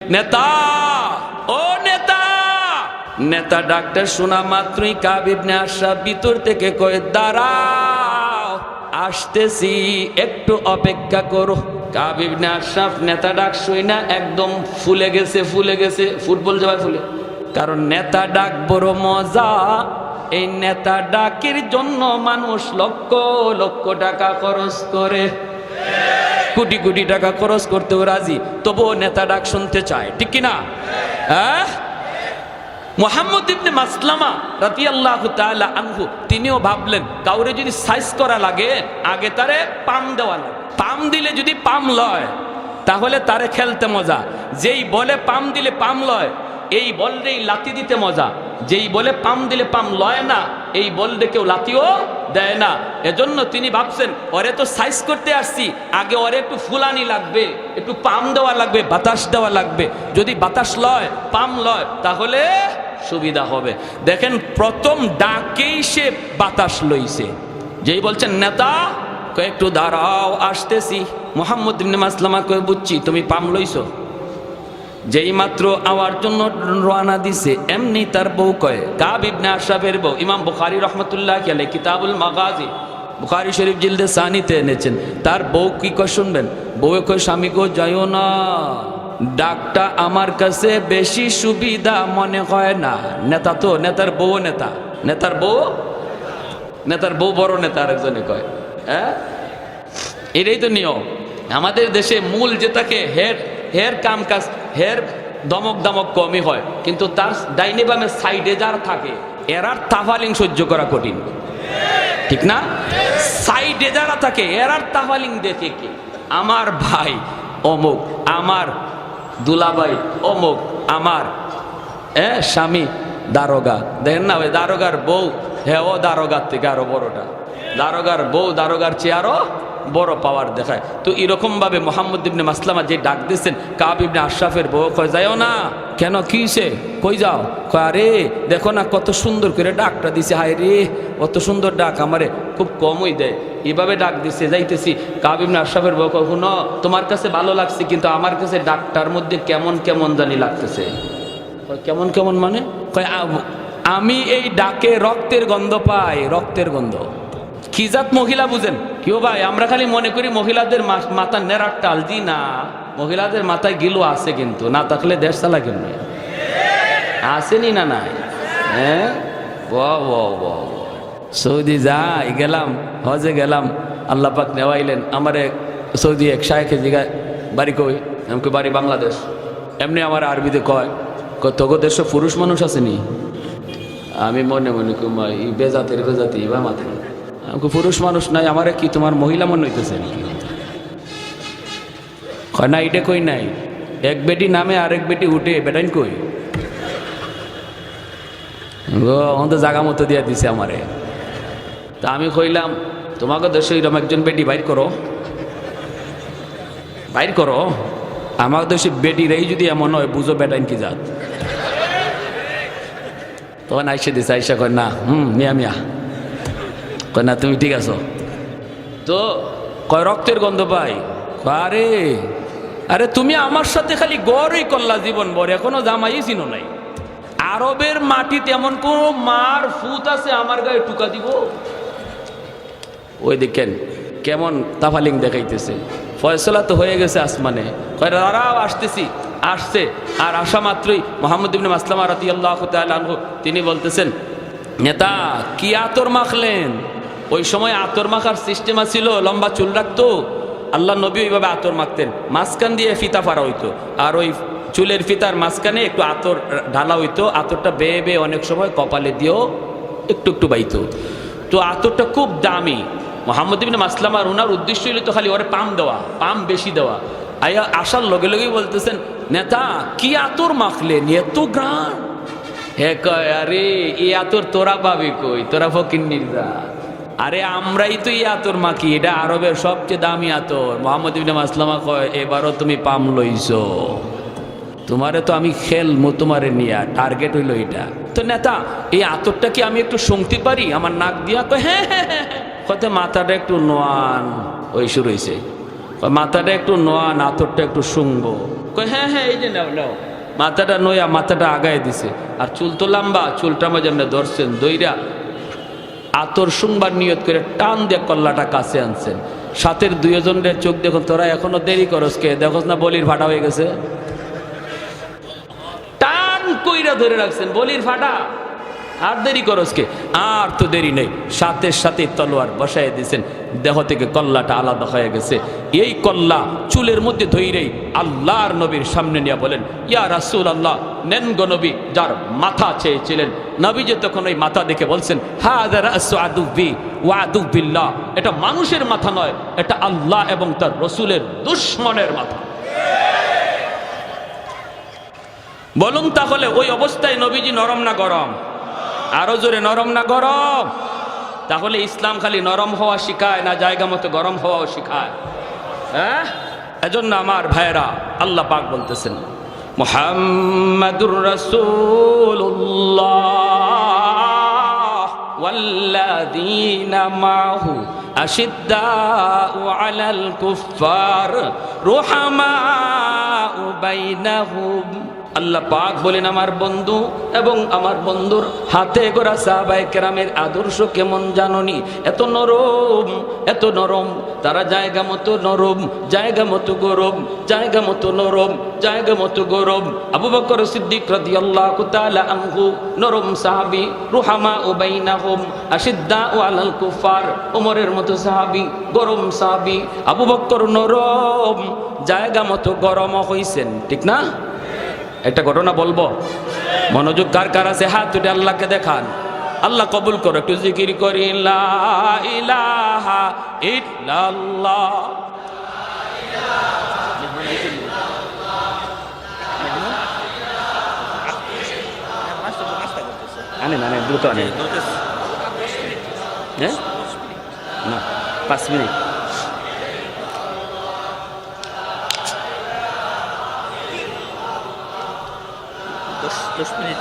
নেতা, ও নেতা। নেতা ডাক্তার শোনা মাত্রই কাব ইবনে আশরাফ ভিতর থেকে কয়, দাঁড়াও, আসতেছি, একটু অপেক্ষা করো। কাব ইবনে আশরাফ নেতা ডাক শুই না একদম ফুলে গেছে, ফুটবল জবাই ফুলে। কারণ নেতা ডাক বড় মজা। এই নেতা ডাকের জন্য মানুষ লক্ষ লক্ষ টাকা খরচ করে, কোটি কোটি টাকা খরচ করতেও রাজি, তবুও নেতা ডাক শুনতে চায়, ঠিক কিনা? হ্যাঁ, মুহাম্মদ ইবনে মাসলামা রাদিয়াল্লাহু তাআলা আনহু তিনিও ভাবলেন কাউরে যদি সাইজ করা লাগে আগে তারে পাম দেওয়া লাগে। পাম দিলে যদি পাম লয় তাহলে তারে খেলতে মজা। যেই বলে পাম দিলে পাম লয় এই বললেই লাথি দিতে মজা। যেই বলে পাম দিলে পাম লয় না এই বললে কেউ লাথিও দেয় না। এজন্য তিনি ভাবছেন ওরে তো সাইজ করতে আসছি, আগে ওরে একটু ফুলানি লাগবে, একটু পাম দেওয়া লাগবে, বাতাস দেওয়া লাগবে। যদি বাতাস লয়, পাম লয়, তাহলে সুবিধা হবে। দেখেন প্রথম ডাকেই সে বাতাস লইছে। যেই বলছেন নেতা, কয় একটু দাঁড়াও, আসতেছি। মুহাম্মদ ইবনে মাসলামা কয়, বুঝছি তুমি পাম লইছো। যেই মাত্র আওয়ার জন্য রওনা দিছে এমনি তার বউ কয়, কাব ইবনে আশরাফের বউ, ইমাম বুখারী রাহমাতুল্লাহ আলাইহি কিতাবুল মাগাজি বুখারী শরীফ জিলদে সানিতে এনেছেন। তার বউ কি কয় শুনবেন। বউ কয়, স্বামী গো যাইও না, ডাকটা আমার কাছে বেশি সুবিধা মনে হয় না। নেতা তো, নেতার বউ নেতা, নেতার বউ বড় নেতা আরেকজনে কয়। হ্যাঁ, এটাই তো নিয়ম আমাদের দেশে। মূল যেটাকে হের কাম কাজ, হের দমক দমক কমই হয়, কিন্তু তার ডাইনে বামে সাইডে যার থাকে এরার তাফালিং সহ্য করা কঠিন, ঠিক না? সাইডে যারা থাকে এরার তাফালিং দেখে কি, আমার ভাই অমুক, আমার দুলাভাই অমুক, আমার স্বামী দারোগা। দেখেন না ওই দারোগার বউ, হ্যাঁ ও দারোগার থেকে আরো বড়টা। দারোগার বউ দারোগার চেয়ে আরো বড় পাওয়ার দেখায়। তো এরকম ভাবে মুহাম্মদ ইবনে মাসলামা যে ডাক দিয়েছেন কাব ইবনে আশরাফের বউ কয়, যাইও না। কেন, কি হইছে? কই যাও? কয়, আরে দেখো না কত সুন্দর করে ডাকটা দিছে, হায় রে অত সুন্দর ডাক আমারে খুব কমই দেয়, এভাবে ডাক দিছে, যাইতেছি। কাব ইবনে আশরাফের বউ কয়, শুনো, তোমার কাছে ভালো লাগছে কিন্তু আমার কাছে ডাকটার মধ্যে কেমন কেমন জানি লাগতেছে। কেমন কেমন মানে? কয়, আমি এই ডাকে রক্তের গন্ধ পাই, রক্তের গন্ধ। কি জাত মহিলা বুঝেন? কেউ ভাই আমরা খালি মনে করি মহিলাদের মাথা নেড়ার টাল, দি না, মহিলাদের মাথায় গিলো আছে, কিন্তু না থাকলে দেশ চালা কেমনি? আসেনি না নাই? হ্যাঁ, সৌদি যাই গেলাম, হজে গেলাম, আল্লাহ পাক নেওয়াইলেন আমারে। সৌদি এক শায়েখে জিগায় বাড়ি কই, আমাকে বাড়ি বাংলাদেশ। এমনি আমার আরবিতে কয়, তোগো দেশে পুরুষ মানুষ আসেনি? আমি মনে মনে কুমাই বেজাতি বা মাথায় আমাকে পুরুষ মানুষ নাই, আমারে কি তোমার মহিলা মনে হইতেছে নাকি? কয় না, এটা কই নাই, এক বেটি নামে আরেক বেটি উঠে, বেটাইন কই? তো জাগা মতো দিয়া দিছে আমারে। তা আমি কইলাম, তোমাকে দেশে এরকম একজন বেটি বাইর করো, আমার দেশে বেটিরাই যদি এমন হয় বুঝো বেটাইন কি জাত। তখন আইসে দিছে, আইসা কয় না, মিয়া কয় না তুমি ঠিক আছো তো? কয় রক্তের গন্ধ পাই। আরে আরে তুমি আমার সাথে খালি গড়ই করলা জীবন ভর, এখনো জামাই চিনো নাই। আরবের মাটিতে এমন কোন মার ফুত আছে আমার গায়ে টুকা দিব? ওই দেখেন কেমন তাফালিং দেখাইতেছে। ফয়সলা তো হয়ে গেছে আসমানে। কয় দাঁড়াও, আসতেছি। আসছে, আর আসা মাত্রই মুহাম্মদ ইবনে মাসলামা রাদিয়াল্লাহু তাআলা আনহু তিনি বলতেছেন, নেতা কি আতর মাখলেন? ওই সময় আতর মাখার সিস্টেম ছিল, লম্বা চুল রাখতো, আল্লাহ নবী ওইভাবে আতর মাখতেন, মাঝখান দিয়ে ফিতা ফাড়া হইতো, আর ওই চুলের ফিতার মাঝখানে একটু আতর ঢালা হইতো। আতরটা বেয়ে বেয়ে অনেক সময় কপালে দিয়েও একটু একটু বাইতো। তো আতরটা খুব দামি। মুহাম্মদ ইবনে মাসলামার ওনার উদ্দেশ্য হইল তো খালি ওরে পাম দেওয়া, পাম বেশি দেওয়া। আয়া আসার লগে লগেই বলতেছেন, নেতা কি আতর মাখলেন, এত গ্রাম? হে কয়, আরে এই আতর তোরা পাবি কই, তোরা ফকির নির্জা। আরে আমরাই তো এই আতর মাখি, এটা আরবের সবচেয়ে দামি আতর। মুহাম্মদ ইবনে মাসলামা কয়, এবারও তুমি পাম লইছো, তোমারে তো আমি খেলমু, তোমারে নিয়া টার্গেট হইল এটা। তো নেতা এই আতরটা কি আমি একটু শুংতে পারি আমার নাক দিয়া? কয় হ্যাঁ হ্যাঁ হ্যাঁ। কত মাথাটা একটু নোয়ান, ওই শুরু হয়েছে, মাথাটা একটু নোয়ান, আতরটা একটু শুংবো। কয় হ্যাঁ হ্যাঁ এই যে নাও নাও। মাথাটা নয়া মাথাটা আগায় দিছে, আর চুল তো লম্বা, চুলটা মাঝে ধরছেন দইরা আতর শুনবার নিয়ত করে টান দিয়ে কল্লাটা কাছে আনছেন। সাথের দুইজনের চোখ দেখুন, তোরা এখনো দেরি করস কে, দেখোস না বলির ফাটা হয়ে গেছে। টান কইরা ধরে রাখছেন, বলির ফাটা, আর দেরি করস কে? আর তো দেরি নেই, সাথে সাথে তলোয়ার বসায় দিয়েছেন, দেহ থেকে কল্লাটা আলাদা হয়ে গেছে। এই কল্লা চুলের মধ্যে ধইরেই আল্লাহর নবীর সামনে নিয়ে বলেন, ইয়া রাসূলুল্লাহ, নেন গো নবী। যার মাথা চেয়েছিলেন, নবী যে তখন ওই মাথা দেখে বলছেন, হাযা রাসু আদুবি ওয়া আদুবিল্লাহ, এটা মানুষের মাথা নয়, এটা আল্লাহ এবং তার রসুলের দুশমনের মাথা। বলুন তাহলে ওই অবস্থায় নবীজি নরম না গরম? আরো জোরে, নরম না গরম? তাহলে ইসলাম খালি নরম হওয়া শিখায় না জায়গা মতো গরম হওয়াও শিখায়? হ্যাঁ, এজন্য আমার ভাইয়েরা আল্লাহ পাক বলতেছেন, মুহাম্মাদুর রাসূলুল্লাহ ওয়াল্লাযীনা মাহু আশিদ্দাউ আলাল কুফফার রুহামাউ বাইনাহুম। আল্লাহ পাক বলেন, আমার বন্ধু এবং আমার বন্ধুর হাতে গড়া সাহাবায়ে কেরামের আদর্শ কেমন জাননি? এত নরম, এত নরম, তারা জায়গা মতো নরম, জায়গা মতো গরম, জায়গা মতো নরম, জায়গা মতো গরম। আবু বকর সিদ্দিক রাদিয়াল্লাহু তাআলা আনহু নরম সাহাবী, রুহামাউ বাইনাহুম আশিদ্দাউ আলাল কুফার। ওমরের মতো সাহাবী, গরম সাহাবী। আবু বকর নরম, জায়গা মতো গরম হইছেন, ঠিক না? একটা ঘটনা বলবো, মনোযোগ কার কার আছে হাত তুলে আল্লাহকে দেখান। আল্লাহ কবুল করো, একটু জিকির করি, লা ইলাহা ইল্লাল্লাহ। আনে না, দ্রুত আনে। হ্যাঁ না, 5 মিনিট। দশ মিনিট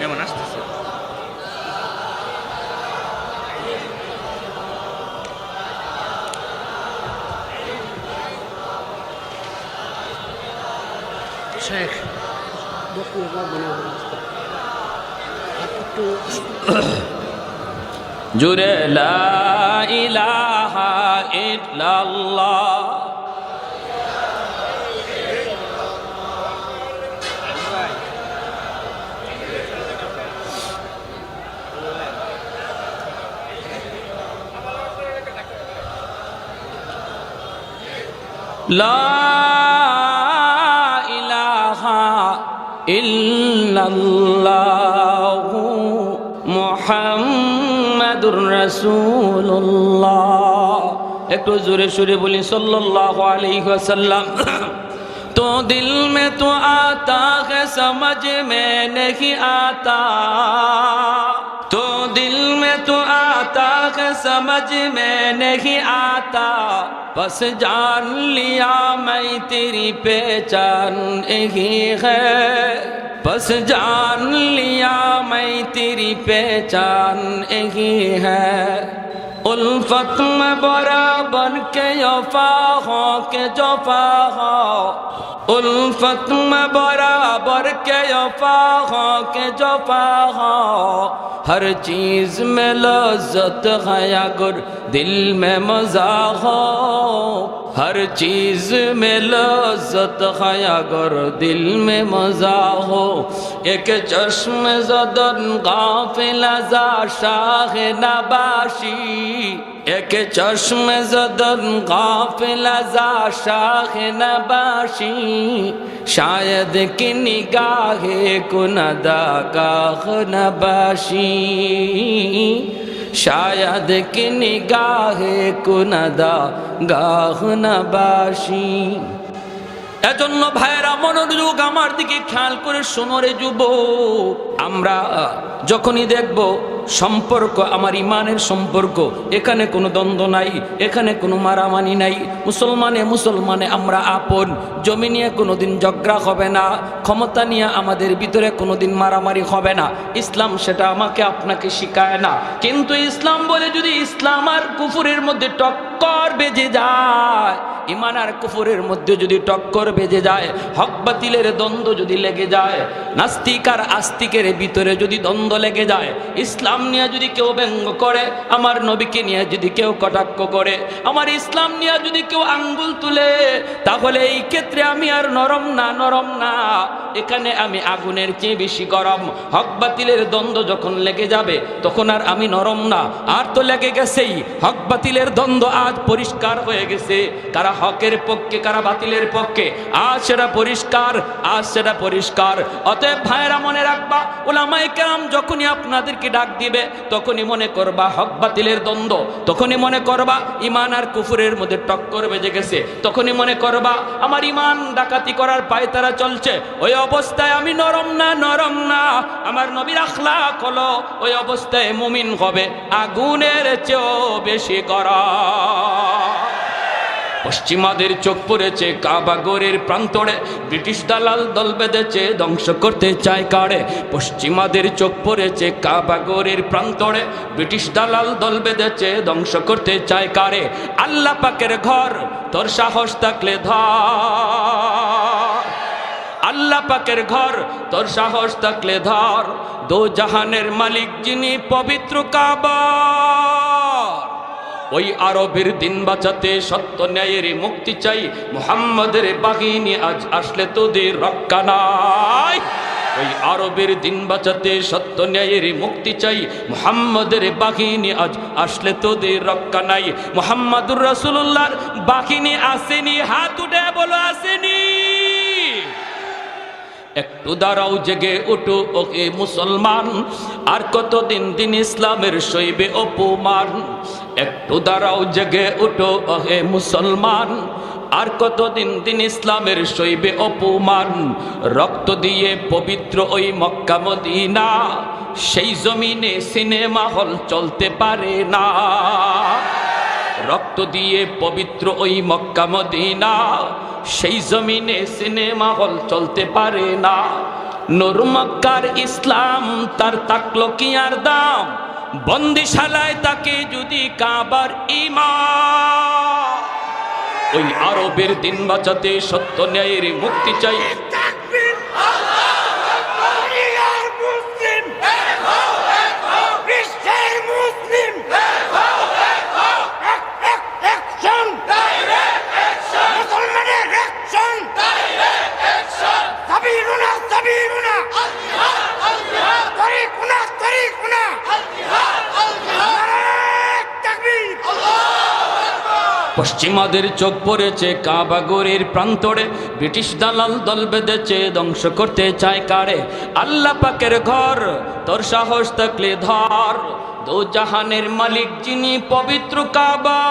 এমন আসতেছে। শেখ জুরে লা ইলাহা ইল্লাল্লাহ। লা ইলাহা ইল্লাল্লাহু মুহাম্মাদুর রাসূলুল্লাহ। একটু জোরে সুরে বলি সাল্লাল্লাহু আলাইহি ওয়াসাল্লাম। तो दिल में तो आता है समझ में नहीं आता, तो दिल में तो आता है समझ में नहीं आता, बस जान लिया मैं तेरी पहचान यही है, बस जान लिया मैं तेरी पहचान यही है। उल्फत में बराबर के वफा हो के जफा हो, उल्फत में बराबर के वफा हो के जफा हो, हर चीज में लज्जत है अगर दिल में मजा हो, हर चीज में लज्जत है अगर दिल में मजा हो। एक चश्म ज़दन गाफिल अज़ा शाह नबाशी, एक चश्म ज़दन गाफिल अज़ा शाह नबाशी, शायद कि निगाहे कुनदा गाह नबाशी, शायद कि निगाहे कुनदा गाह नबाशी। এজন্য ভাইরা মনোযোগ আমার দিকে খেয়াল করে শোনো রে যুবক, আমরা যখনই দেখব সম্পর্ক আমার ইমানের সম্পর্ক, এখানে কোনো দ্বন্দ্ব নাই, এখানে কোনো মারামারি নাই, মুসলমানে মুসলমানে আমরা আপন, জমি নিয়ে কোনোদিন ঝগড়া হবে না, ক্ষমতা নিয়ে আমাদের ভিতরে কোনোদিন মারামারি হবে না। ইসলাম সেটা আমাকে আপনাকে শিখায় না, কিন্তু ইসলাম বলে যদি ইসলাম আর কুফুরের মধ্যে টক্কর বেজে যায়, ইমান আর কুফরের মধ্যে যদি টক্কর বেজে যায়, হক বাতিলের দ্বন্দ্ব যদি লেগে যায়, নাস্তিক আর আস্তিকের ভিতরে যদি দ্বন্দ্ব লেগে যায়, ইসলাম নিয়ে যদি কেউ ব্যঙ্গ করে, আমার নবীকে নিয়ে যদি কেউ কটাক্ষ করে, আমার ইসলাম নিয়ে যদি কেউ আঙ্গুল তুলে, তাহলে এই ক্ষেত্রে আমি আর নরম না, এখানে আমি আগুনের চেয়ে বেশি গরম। হক বাতিলের দ্বন্দ্ব যখন লেগে যাবে তখন আর আমি নরম না। আর তো লেগে গেছেই, হক বাতিলের দ্বন্দ্ব আজ পরিষ্কার হয়ে গেছে, কারা হকের পক্ষে কারা বাতিলের পক্ষে, আজ সেটা পরিষ্কার। অতএব ভাইরা মনে রাখবা, উলামায়ে কেরাম যখনই আপনাদেরকে ডাক দিবে তখনই মনে করবা হক বাতিলের দ্বন্দ্ব, তখনই মনে করবা ইমান আর কুফরের মধ্যে টক্কর বেজে গেছে, তখনই মনে করবা আমার ইমান ডাকাতি করার পায়তারা চলছে। ওই অবস্থায় আমি নরম না, আমার নবীর আখলাক হলো ওই অবস্থায় মুমিন হবে আগুনের চেয়েও বেশি গরম। পশ্চিমাদের চোখ পড়েছে কাবা ঘরের প্রান্তরে, ব্রিটিশ দালাল দল বেঁধেছে ধ্বংস করতে চায় কারে। পশ্চিমাদের চোখ পড়েছে কাবা ঘরের প্রান্তরে, ব্রিটিশ দালাল দল বেঁধেছে ধ্বংস করতে চায় কারে। আল্লাহ পাকের ঘর তোর সাহস থাকলে ধর, আল্লাহ পাকের ঘর তোর সাহস থাকলে ধর, দো জাহানের মালিক যিনি পবিত্র কাবা। ওই আরবের দিন বাঁচাতে সত্য ন্যায়ের মুক্তি চাই, মুহাম্মাদের বাহিনী আজ আসলে তোদের রক্ষা নাই। ওই আরবের দিন বাঁচাতে সত্য ন্যায়ের মুক্তি চাই, মুহাম্মাদের বাহিনী আজ আসলে তোদের রক্ষা নাই। মুহাম্মাদুর রাসূলুল্লাহর বাহিনী আসেনি, হাত উঠে বলো আসেনি। একটু দাঁড়াও জেগে ওঠো ওকে মুসলমান, আর কতদিন দিন ইসলামের সইবে অপমান। একটু দাঁড়াও জেগে ওঠো ওহে মুসলমান, আর কতদিন দিন ইসলামের সইবে অপমান। রক্ত দিয়ে পবিত্র ওই মক্কা মদিনা, সেই জমিনে সিনেমা হল চলতে পারে না। রক্ত দিয়ে পবিত্র ওই মক্কা মদিনা, সেই জমিনে সিনেমা হল চলতে পারে না। নূর মক্কার ইসলাম তার তাকলো কি আর দাম, বন্দিশালায় তাকে যদি কাবার ঈমান। ওই আরবের দিন বাঁচাতে সত্য ন্যায়ের মুক্তি চাই, পশ্চিমাদের চোখ পড়েছে কাবা ঘরের প্রান্তরে, ব্রিটিশ দালাল দল বেঁধেছে ধ্বংস করতে চায় কারে। আল্লাহ পাকের ঘর তোর সাহস থাকলে ধর, দো জাহানের মালিক যিনি পবিত্র কাবা।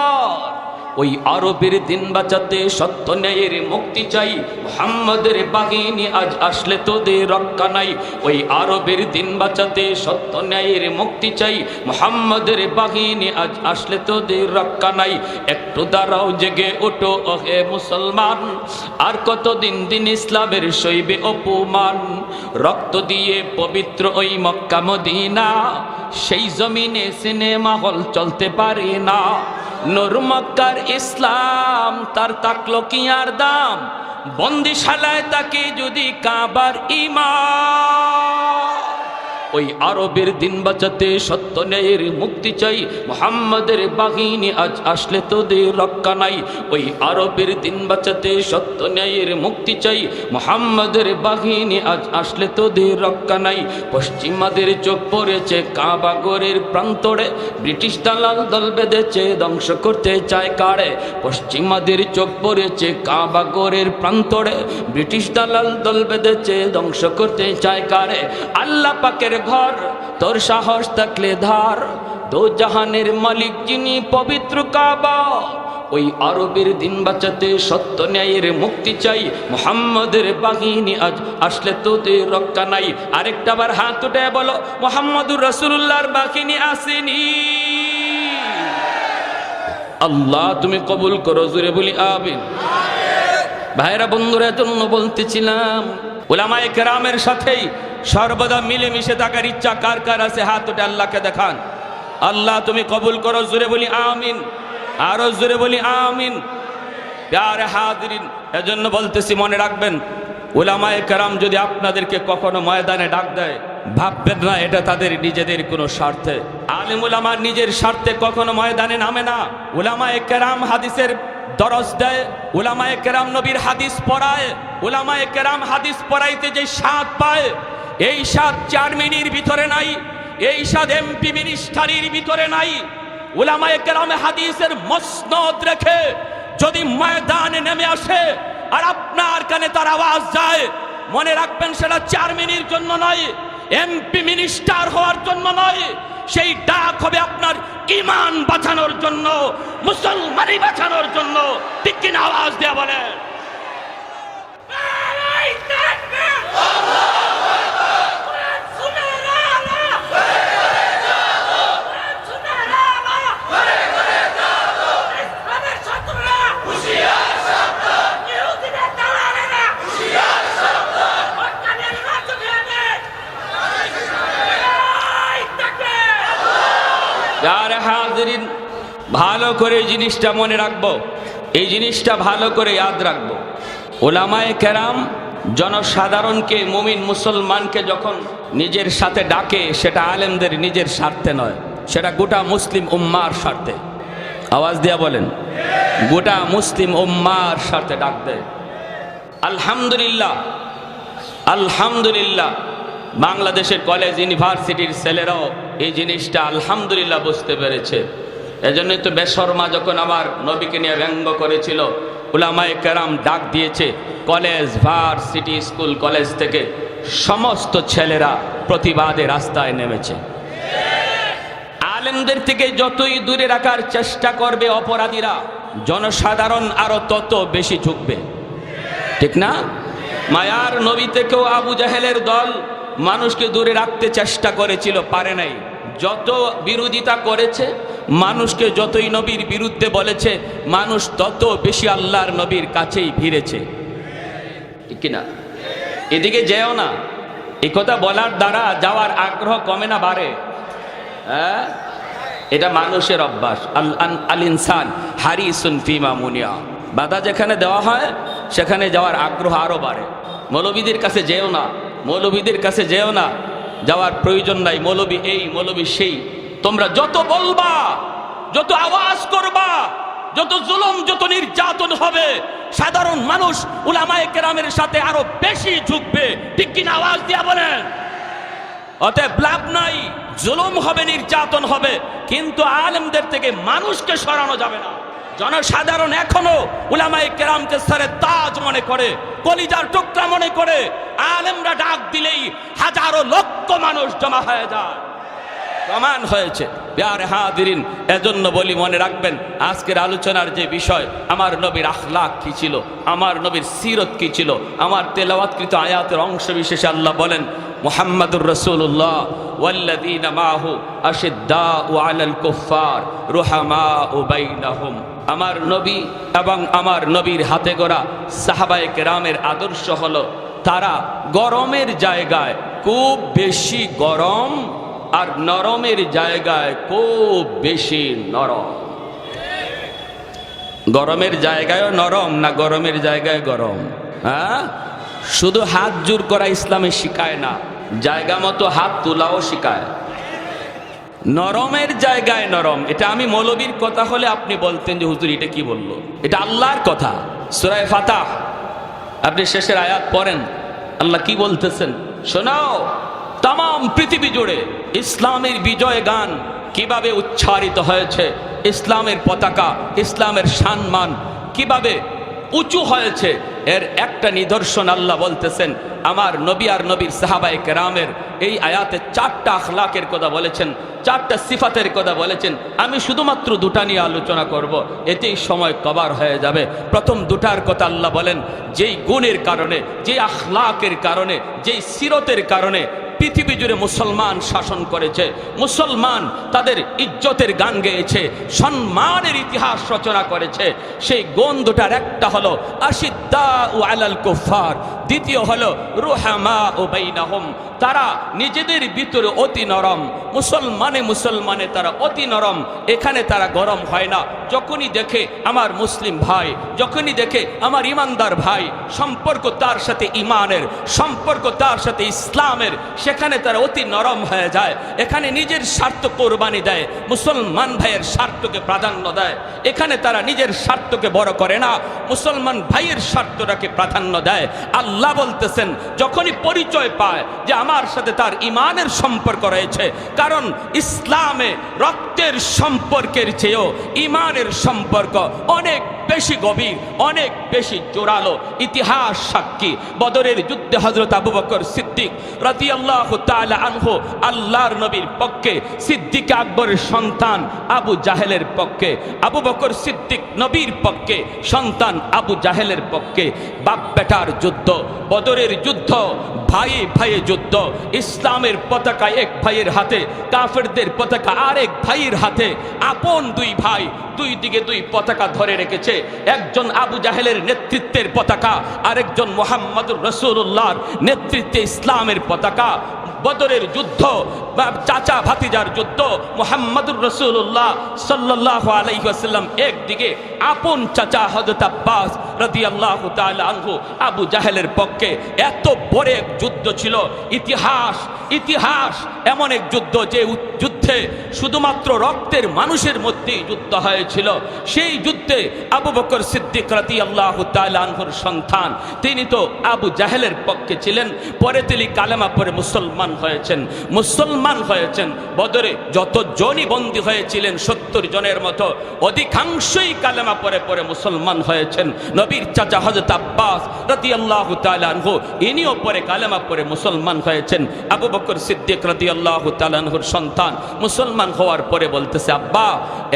ওই আরবের দিন বাঁচাতে সত্য ন্যায়ের মুক্তি চাই, মুহাম্মাদের বাহিনী আজ আসলে তোদের রক্ষা নাই। ওই আরবের দিন বাঁচাতে সত্য ন্যায়ের মুক্তি চাই, মুহাম্মাদের বাহিনী আজ আসলে তোদের রক্ষা নাই। একটু দাঁড়াও জেগে ওঠো ওহে মুসলমান, আর কতদিন দিন ইসলামের সইবে অপমান। রক্ত দিয়ে পবিত্র ওই মক্কা মদিনা, সেই জমিনে সিনেমা হল চলতে পারে না। নূর মক্কার ইসলাম তার তাকলো কি আর দাম, বন্দিশালায় তাকে যদি কাবার ঈমান। ওই আরবের দিন বাঁচাতে সত্য ন্যায়ের মুক্তি চাই, মুহাম্মাদের বাহিনী আজ আসলে তোদের রক্ষা নাই। ওই আরবের দিন বাঁচাতে সত্য ন্যায়ের মুক্তি চাই, মুহাম্মাদের বাহিনী আজ আসলে তোদের রক্ষা নাই। পশ্চিমাদের চোখ পড়েছে কাবা ঘরের প্রান্তরে, ব্রিটিশ দালাল দল বেঁধেছে ধ্বংস করতে চায় কারে। পশ্চিমাদের চোখ পড়েছে কাবা ঘরের প্রান্তরে, ব্রিটিশ দালাল দল বেঁধেছে ধ্বংস করতে চায় কারে। আল্লাহ পাকের ঘর তোর সাহস থাকলে ধর, দো জাহানের মালিক যিনি পবিত্র কাবা। ওই আরবের দিন বাঁচাতে সত্য ন্যায়ের মুক্তি চাই, মুহাম্মাদের বাহিনী আজ আসলে তোদের রক্ষা নাই। আরেকটা বার হাত উঠে বলো, মুহাম্মাদুর রাসূলুল্লাহর বাহিনী আসেনি। আল্লাহ তুমি কবুল করো, জোরে বলি আমিন। ভাইরা বন্ধুরা, জন্য বলতেছিলাম উলামায়ে কেরামের সাথেই সর্বদা মিলেমিশে থাকার ইচ্ছা কার কার আছে? হাত উঠে আল্লাহকে দেখান। আল্লাহ তুমি কবুল করো, জোরে বলি আমিন, আরো জোরে বলি আমিন। প্যারে হাজিরিন, এজন্য বলতেছি মনে রাখবেন, উলামায়ে কেরাম যদি আপনাদেরকে কখনো ময়দানে ডাক দেয়, ভাববেন না এটা তাদের নিজেদের কোনো স্বার্থে। আলেম উলামা নিজের স্বার্থে কখনো ময়দানে নামে না। উলামায়ে কেরাম হাদিসের দরস দেয়, উলামায়ে কেরাম নবীর হাদিস পড়ায়। উলামায়ে কেরাম হাদিস পড়াইতে যে স্বাদ পায়, এই স্বাদ চেয়ারম্যানের ভিতরে নাই, এই স্বাদ এমপি মিনিস্টারির ভিতরে নাই। উলামায়ে কেরাম হাদিসের মসনদ রেখে যদি ময়দানে নেমে আসে আর আপনার কানে তার আওয়াজ যায়, মনে রাখবেন সেটা চেয়ারম্যানের জন্য নয়, এমপি মিনিস্টার হওয়ার জন্য নয়, সেই ডাক হবে আপনার ঈমান বাঁচানোর জন্য, মুসলমানি বাঁচানোর জন্য। ঠিক কিনা? আওয়াজ দেয়া বলে। যারা হাজিরিন, ভালো করে এই জিনিসটা মনে রাখবো, এই জিনিসটা ভালো করে ইয়াদ রাখবো। ওলামায়ে কেরাম জনসাধারণকে, মুমিন মুসলমানকে যখন নিজের সাথে ডাকে, সেটা আলেমদের নিজের স্বার্থে নয়, সেটা গোটা মুসলিম উম্মার স্বার্থে। আওয়াজ দিয়া বলেন, গোটা মুসলিম উম্মার স্বার্থে ডাক দেয়। আলহামদুলিল্লাহ, আলহামদুলিল্লাহ, বাংলাদেশের কলেজ ইউনিভার্সিটির ছেলেরাও এই জিনিসটা আলহামদুলিল্লাহ বুঝতে পেরেছে। এজন্যই তো বেশর্মা যখন আমার নবীকে নিয়ে ব্যঙ্গ করেছিল, উলামায়ে কেরাম ডাক দিয়েছে, কলেজ, ভার্সিটি, স্কুল, কলেজ থেকে সমস্ত ছেলেরা প্রতিবাদে রাস্তায় নেমেছে। আলেমদের থেকে যতই দূরে রাখার চেষ্টা করবে অপরাধীরা, জনসাধারণ আরো তত বেশি ঝুঁকবে। ঠিক না? মায়ার নবী থেকেও আবু জাহেলের দল মানুষকে দূরে রাখতে চেষ্টা করেছিল, পারে নাই। যত বিরোধিতা করেছে, মানুষকে যতই নবীর বিরুদ্ধে বলেছে, মানুষ তত বেশি আল্লাহর নবীর কাছেই ভিড়েছে। ঠিক কিনা? এদিকে যেও না, এই কথা বলার দ্বারা যাওয়ার আগ্রহ কমে না, বাড়ে। হ্যাঁ, এটা মানুষের অভ্যাস। আল ইনসান হারিসুন ফিমা মুনিয়া, বাধা যেখানে দেওয়া হয় সেখানে যাওয়ার আগ্রহ আরো বাড়ে। মৌলবীদের কাছে যেও না, মৌলবীদের কাছে যেও না, যাওয়ার প্রয়োজন নাই। মৌলবী এই, মৌলবী সেই। তোমরা যত বলবা, যত আওয়াজ করবা, যত জুলুম, যত নির্যাতন হবে, সাধারণ মানুষ উলামায়ে কেরামের সাথে আরো বেশি ঝুঁকবে। ঠিক কিনা? আওয়াজ দিয়া বলেন। অতএব লাভ নাই, জুলুম হবে, নির্যাতন হবে, কিন্তু আলেমদের থেকে মানুষকে সরানো যাবে না। জনসাধারণ এখনো উলামায়ে কেরামকে সরে তাজ মনে করে, কলিজার টুকরা মনে করে। আলেমরা ডাক দিলেই হাজারো লক্ষ মানুষ জমা হয়ে যায়, প্রমাণ হয়েছে। প্যারে হাজিরিন, এজন্য বলি মনে রাখবেন, আজকের আলোচনার যে বিষয়, আমার নবীর আখলাক কি ছিল, আমার নবীর সিরত কি ছিল। আমার তেলাওয়াতকৃত আয়াতের অংশ বিশেষে আল্লাহ বলেন, মুহাম্মাদুর রাসূলুল্লাহ ওয়াল্লাযীনা মাহু আশিদ্দাউ আলাল কুফফার রুহামাউ বাইনাহুম। আমার নবী এবং আমার নবীর হাতে গড়া সাহাবায়ে কেরামের আদর্শ হলো, তারা গরমের জায়গায় খুব বেশি গরম, আর নরমের জায়গায় খুব বেশি নরম। গরমের জায়গায়ও নরম না, গরমের জায়গায় গরম? হ্যাঁ, শুধু হাত জোর করা ইসলামে শিখায় না, জায়গা মতো হাত তোলাও শিখায়। নরমের জায়গায় নরম, এটা আমি মৌলবীর কথা হলে আপনি বলতেন যে হুজুর এটা কি বললো, এটা আল্লাহর কথা। সূরা ফাতাহ আপনি শেষের আয়াত পড়েন, আল্লাহ কি বলতেছেন শোনাও। তাম পৃথিবী জুড়ে ইসলামের বিজয় গান কিভাবে উচ্চারিত হয়েছে, ইসলামের পতাকা, ইসলামের সম্মান কিভাবে উঁচু হয়েছে, এর একটা নিদর্শন আল্লাহ বলতেছেন। আমার নবী আর নবীর সাহাবায়ে কেরামের এই আয়াতে 4টা আখলাকের কথা বলেছেন, 4টা সিফাতের কথা বলেছেন। আমি শুধুমাত্র 2টা নিয়ে আলোচনা করব, এতেই সময় কভার হয়ে যাবে। প্রথম 2টার কথা আল্লাহ বলেন, যেই গুণের কারণে, যেই আখলাকের কারণে, যেই সিরতের কারণে পৃথিবী জুড়ে মুসলমান শাসন করেছে, মুসলমান তাদের ইজ্জতের গান গেয়েছে, সম্মানের ইতিহাস রচনা করেছে। সেই গুণ 2টার একটা হলো আশিদ্দাউ আলাল কুফফার, দ্বিতীয় হলো রুহামাউ বাইনাহুম। তারা নিজেদের ভিতরে অতি নরম, মুসলমানে তারা অতি নরম, এখানে তারা গরম হয় না। যখনই দেখে আমার মুসলিম ভাই, যখনই দেখে আমার ইমানদার ভাই, সম্পর্ক তার সাথে ইমানের, সম্পর্ক তার সাথে ইসলামের, সেখানে তারা অতি নরম হয়ে যায়। এখানে নিজের স্বার্থ কোরবানি দেয়, মুসলমান ভাইয়ের স্বার্থকে প্রাধান্য দেয়। এখানে তারা নিজের স্বার্থকে বড় করে না, মুসলমান ভাইয়ের স্বার্থটাকে প্রাধান্য দেয়। আল্লাহ বলতেছেন যখনই পরিচয় পায় যে আমার সাথে তার ইমানের সম্পর্ক রয়েছে, কারণ ইসলামে রক্তের সম্পর্কের চেয়েও ইমানের সম্পর্ক অনেক বেশি গভীর, অনেক বেশি জোরালো। ইতিহাস সাক্ষী, বদরের যুদ্ধে হযরত আবু বকর সিদ্দিক রাদিয়াল্লাহু তাআলা আনহু আল্লাহর নবীর পক্ষে, সিদ্দিক আকবরের সন্তান আবু জাহেলের পক্ষে, আবু বকর সিদ্দিক নবীর পক্ষে, সন্তান আবু জাহেলের পক্ষে, বাপ বেটার যুদ্ধ, বদরের যুদ্ধ, ভাইয়ে ভাইয়ে যুদ্ধ। ইসলামের পতাকা এক ভাইয়ের হাতে, কাফেরদের পতাকা আরেক ভাইয়ের হাতে। আপন দুই ভাই দুই দিকে দুই পতাকা ধরে রেখেছে, একজন আবু জাহেলের নেতৃত্বের পতাকা, আরেকজন মুহাম্মদুর রাসূলুল্লাহর নেতৃত্বে ইসলামের পতাকা। বদরের যুদ্ধ, চাচা ভাতিজার যুদ্ধ। মুহাম্মদুর রাসূলুল্লাহ সাল্লাল্লাহু আলাইহি ওয়াসাল্লাম একদিকে, আপন চাচা হযরত আব্বাস রাদিয়াল্লাহু তাআলা আনহু আবু জাহেলের পক্ষে। এত বড় এক যুদ্ধ ছিল। ইতিহাস এমন এক যুদ্ধ, যে যুদ্ধে শুধুমাত্র রক্তের মানুষের মধ্যেই যুদ্ধ হয়েছিল। সেই যুদ্ধে আবু বকর সিদ্দিক রাদিয়াল্লাহু তাআলা আনহুর সন্তান, তিনি তো আবু জাহেলের পক্ষে ছিলেন। পরে তিনি কালেমা পড়ে মুসলমান হয়েছেন। বদরে যত জনই বন্দী হয়েছিলেন 70 জনের মতো, অধিকাংশই কালেমা পড়ে মুসলমান হয়েছেন। নবীর চাচা হযরত আব্বাস রাদিয়াল্লাহু তাআলা আনহু, ইনিও পরে কালেমা পড়ে মুসলমান হয়েছেন। আবু বকর সিদ্দিক রাদিয়াল্লাহু তাআলা আনহুর সন্তান মুসলমান হওয়ার পরে বলতেছে, আব্বা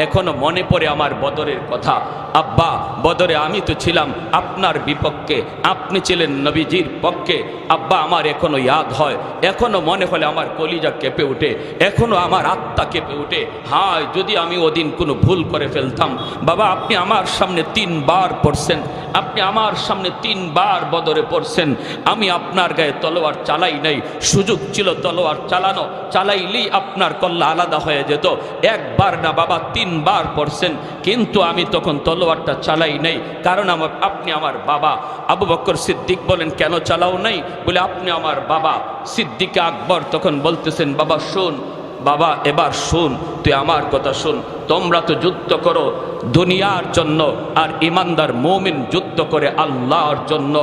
এখনো মনে পড়ে আমার বদরের কথা। আব্বা, বদরে আমি তো ছিলাম আপনার বিপক্ষে, আপনি ছিলেন নবীজির পক্ষে। আব্বা, আমার এখনো ইয়াদ হয়, এখনো মনে হলে আমার কলিজা কেঁপে ওঠে, এখনো আমার আত্মা কেঁপে ওঠে। হায় যদি আমি ওদিন কোনো ভুল করে ফেলতাম। বাবা, আপনি আমার সামনে 3 বার পড়ছেন, আপনি আমার সামনে 3 বার বদরে পড়ছেন। আমি আপনার গায়ে তলোয়ার চালাই নাই, সুযোগ ছিল তলোয়ার চালানো, চালাইলেই আপনার কল্লা আলাদা হয়ে যেত। 1 বার না বাবা, 3 বার পড়ছেন, কিন্তু আমি তখন তলোয়ারটা চালাই নাই, কারণ আপনি আমার বাবা। আবু বকর সিদ্দিক বলেন, কেন চালাও নাই? বলে, আপনি আমার বাবা। সিদ্দিক আকবর তখন বলতেছেন, বাবা শোন, বাবা এবার শোন, তুই আমার কথা শোন। তোমরা তো যুদ্ধ করো দুনিয়ার জন্য, আর ইমানদার মুমিন যুদ্ধ করে আল্লাহর জন্য।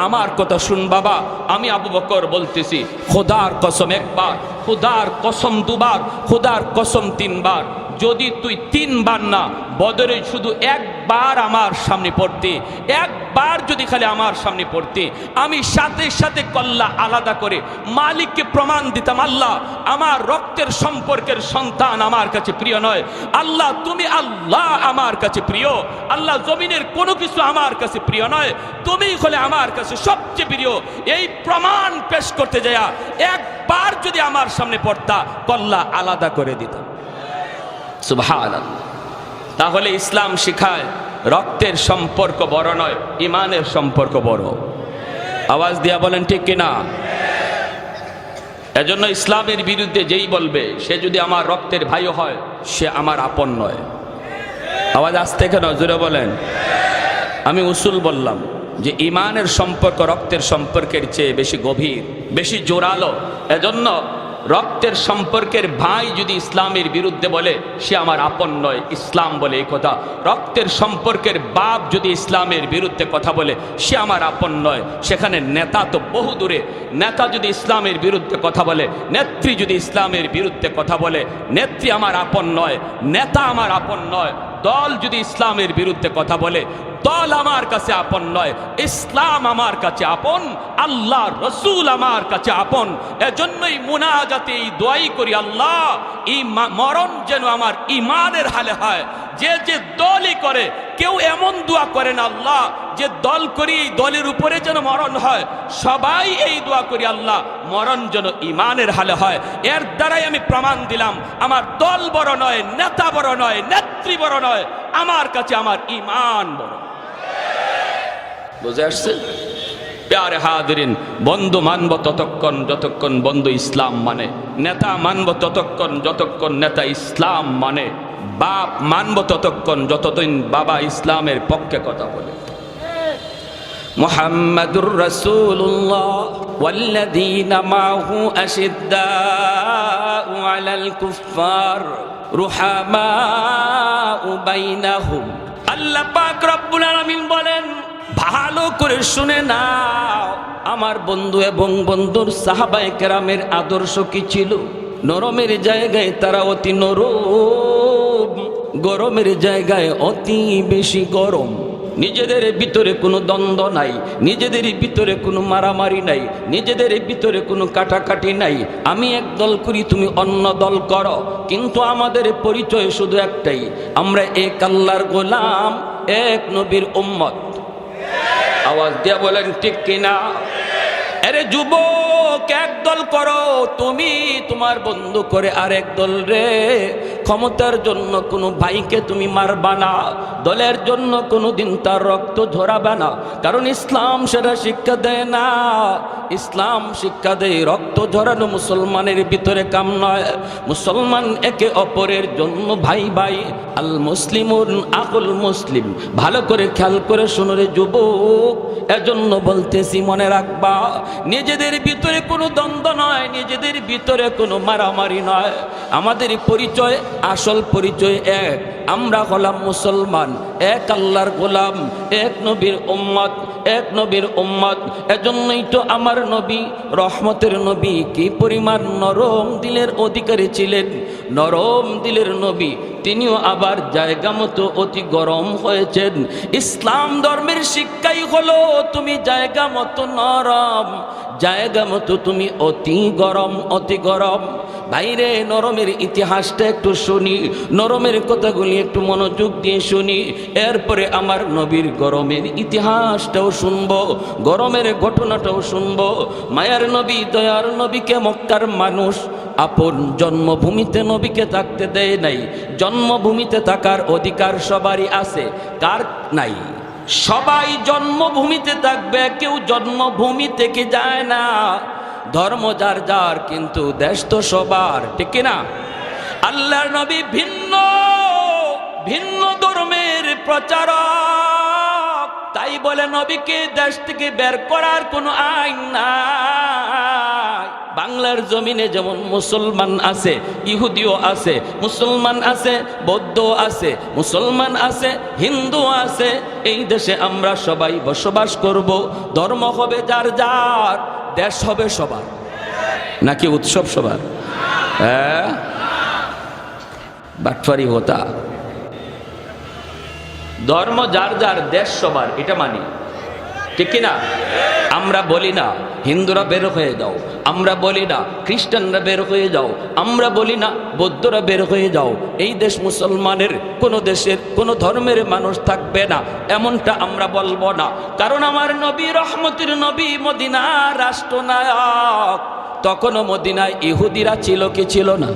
আমার কথা শুন বাবা, আমি আবু বকর বলতেছি, খোদার কসম 1 বার, খোদার কসম 2 বার, খোদার কসম 3 বার, যদি তুই 3 বার না, বদরে শুধু 1 বার আমার সামনে পড়তে, 1 বার যদি খালি আমার সামনে পড়তে, আমি সাথে সাথে কল্লা আলাদা করে মালিককে প্রমাণ দিতাম, আল্লাহ আমার রক্তের সম্পর্কের সন্তান আমার কাছে প্রিয় নয়, আল্লাহ তুমি আল্লাহ আমার কাছে প্রিয়, আল্লাহ জমিনের কোনো কিছু আমার কাছে প্রিয় নয়, তুমি হলে আমার কাছে সবচেয়ে প্রিয়। এই প্রমাণ পেশ করতে যায় 1 বার যদি আমার সামনে পড়তা, কল্লা আলাদা করে দিতাম। সুবহানাল্লাহ। তাহলে ইসলাম শিখায় রক্তের সম্পর্ক বড় নয়, ইমানের সম্পর্ক বড়। আওয়াজ দিয়া বলেন ঠিক কিনা? এজন্য ইসলামের বিরুদ্ধে যেই বলবে, সে যদি আমার রক্তের ভাইও হয়, সে আমার আপন নয়। আওয়াজ আসতে কেন? জোরে বলেন। আমি উসুল বললাম যে ইমানের সম্পর্ক রক্তের সম্পর্কের চেয়ে বেশি গভীর, বেশি জোরালো। এজন্য রক্তের সম্পর্কের ভাই যদি ইসলামের বিরুদ্ধে বলে, সে আমার আপন নয়। ইসলাম বলে এই কথা। রক্তের সম্পর্কের বাপ যদি ইসলামের বিরুদ্ধে কথা বলে, সে আমার আপন নয়। সেখানে নেতা তো বহু দূরে। নেতা যদি ইসলামের বিরুদ্ধে কথা বলে, নেত্রী যদি ইসলামের বিরুদ্ধে কথা বলে, নেত্রী আমার আপন নয়, নেতা আমার আপন নয়। দল যদি ইসলামের বিরুদ্ধে কথা বলে, দল আমার কাছে আপন নয়। ইসলাম আমার কাছে আপন, আল্লাহ রসুল আমার কাছে আপন। এজন্যই মুনাজাতে এই দোয়াই করি, আল্লাহ এই মরণ যেন আমার ইমানের হালে হয়। যে যে দলই করে, কেউ এমন দোয়া করে না আল্লাহ যে দল করি এই দলের উপরে যেন মরণ হয়। সবাই এই দোয়া করি, আল্লাহ মরণ যেন ইমানের হালে হয়। এর দ্বারাই আমি প্রমাণ দিলাম, আমার দল বড় নয়, নেতা বড় নয়, নেত্রী বড় নয়, আমার কাছে আমার ইমান বড়। বুঝে আসছে? প্যারে হাদিরিন, বন্ধু মানব ততক্ষণ যতক্ষণ বন্ধু ইসলাম মানে, নেতা মানব ততক্ষণ যতক্ষণ নেতা ইসলাম মানে, বাপ মানব ততক্ষণ যতদিন বাবা ইসলামের পক্ষে কথা বলে। মুহাম্মাদুর রাসূলুল্লাহ ওয়াল্লাযীনা মাআহু আশিদ্দাউ আলাল কুফফার রুহামাউ বাইনাহুম। আল্লাহ পাক রব্বুল আলামিন বলেন, ভালো করে শুনে নাও, আমার বন্ধু এবং বন্ধুর সাহাবায়ে কেরামের আদর্শ কি ছিল? নরমের জায়গায় তারা অতি নরম, গরমের জায়গায় অতি বেশি গরম। নিজেদের ভিতরে কোনো দ্বন্দ্ব নাই, নিজেদের ভিতরে কোনো মারামারি নাই, নিজেদের ভিতরে কোনো কাটাকাটি নাই। আমি এক দল করি, তুমি অন্য দল করো, কিন্তু আমাদের পরিচয় শুধু একটাই, আমরা এক আল্লাহর গোলাম, এক নবীর উম্মত। আওয়াজ দিয়ে বলেন ঠিক কিনা? আরে যুবক, এক দল করো, তুমি তোমার বন্ধু করে আরেক দল রে। ক্ষমতার জন্য কোনো ভাইকে তুমি মারবা না, দলের জন্য কোনো দিন তার রক্ত ঝরাবে না, কারণ ইসলাম সেটা শিক্ষা দেয় না। ইসলাম শিক্ষা দেয় রক্ত ঝরানো মুসলমানের ভিতরে কাম নয়। মুসলমান একে অপরের জন্য ভাই ভাই, আল মুসলিমুন আকুল মুসলিম। ভালো করে খেয়াল করে শুনো রে যুবক, এজন্য বলতেছি মনে রাখবা, নিজেদের ভিতরে কোনো দ্বন্দ্ব নয়, নিজেদের ভিতরে কোনো মারামারি নয়। আমাদের পরিচয়, আসল পরিচয় এক, আমরা হলাম মুসলমান, এক আল্লাহর গোলাম, এক নবীর উম্মত, এক নবীর উম্মত। এজন্যই তো আমার নবী, রহমতের নবী, কি পরিমাণ নরম দিলের অধিকারী ছিলেন। নরম দিলের নবী, তিনিও আবার জায়গা মতো অতি গরম হয়েছেন। ইসলাম ধর্মের শিক্ষাই হলো তুমি জায়গা মতো নরম, জায়গা মতো তুমি অতি গরম, অতি গরম। বাইরে নরমের ইতিহাসটা একটু শুনি, নরমের কথাগুলি একটু মনোযোগ দিয়ে শুনি, এরপরে আমার নবীর গরমের ইতিহাসটাও শুনবো, গরমের ঘটনাটাও শুনবো। মায়ার নবী, দয়ার নবীকে মক্কার মানুষ আপন জন্মভূমিতে নবীকে থাকতে দেয় নাই। জন্মভূমিতে থাকার অধিকার সবারই আছে, কার নাই? সবাই জন্মভূমিতে থাকবে, কেউ জন্মভূমি থেকে যায় না। ধর্ম যার যার, কিন্তু দেশ তো সবার, ঠিক না? আল্লাহর নবী ভিন্ন ভিন্ন ধর্মের প্রচারক, তাই বলে নবীকে দেশ থেকে বের করার কোনো আইন নাই। বাংলার জমিনে যেমন মুসলমান আছে, ইহুদিও আছে, মুসলমান আছে, বৌদ্ধ আছে, মুসলমান আছে, হিন্দু আছে। এই দেশে আমরা সবাই বসবাস করব, ধর্ম হবে যার যার, দেশ হবে সবার, নাকি উৎসব সবার? হ্যাঁ, বাটফারি হতা। ধর্ম যার যার, দেশ সবার, এটা মানি, ঠিক কিনা? আমরা বলি না হিন্দুরা বের হয়ে যাও, আমরা বলি না খ্রিস্টানরা বের হয়ে যাও, আমরা বলি না বৌদ্ধরা বের হয়ে যাও। এই দেশ মুসলমানের, কোনো দেশের কোনো ধর্মের মানুষ থাকবে না, এমনটা আমরা বলবো না। কারণ আমার নবী, রহমতের নবী, মদিনার রাষ্ট্রনায়ক। তখনও মদিনায় ইহুদিরা ছিল কি ছিল না?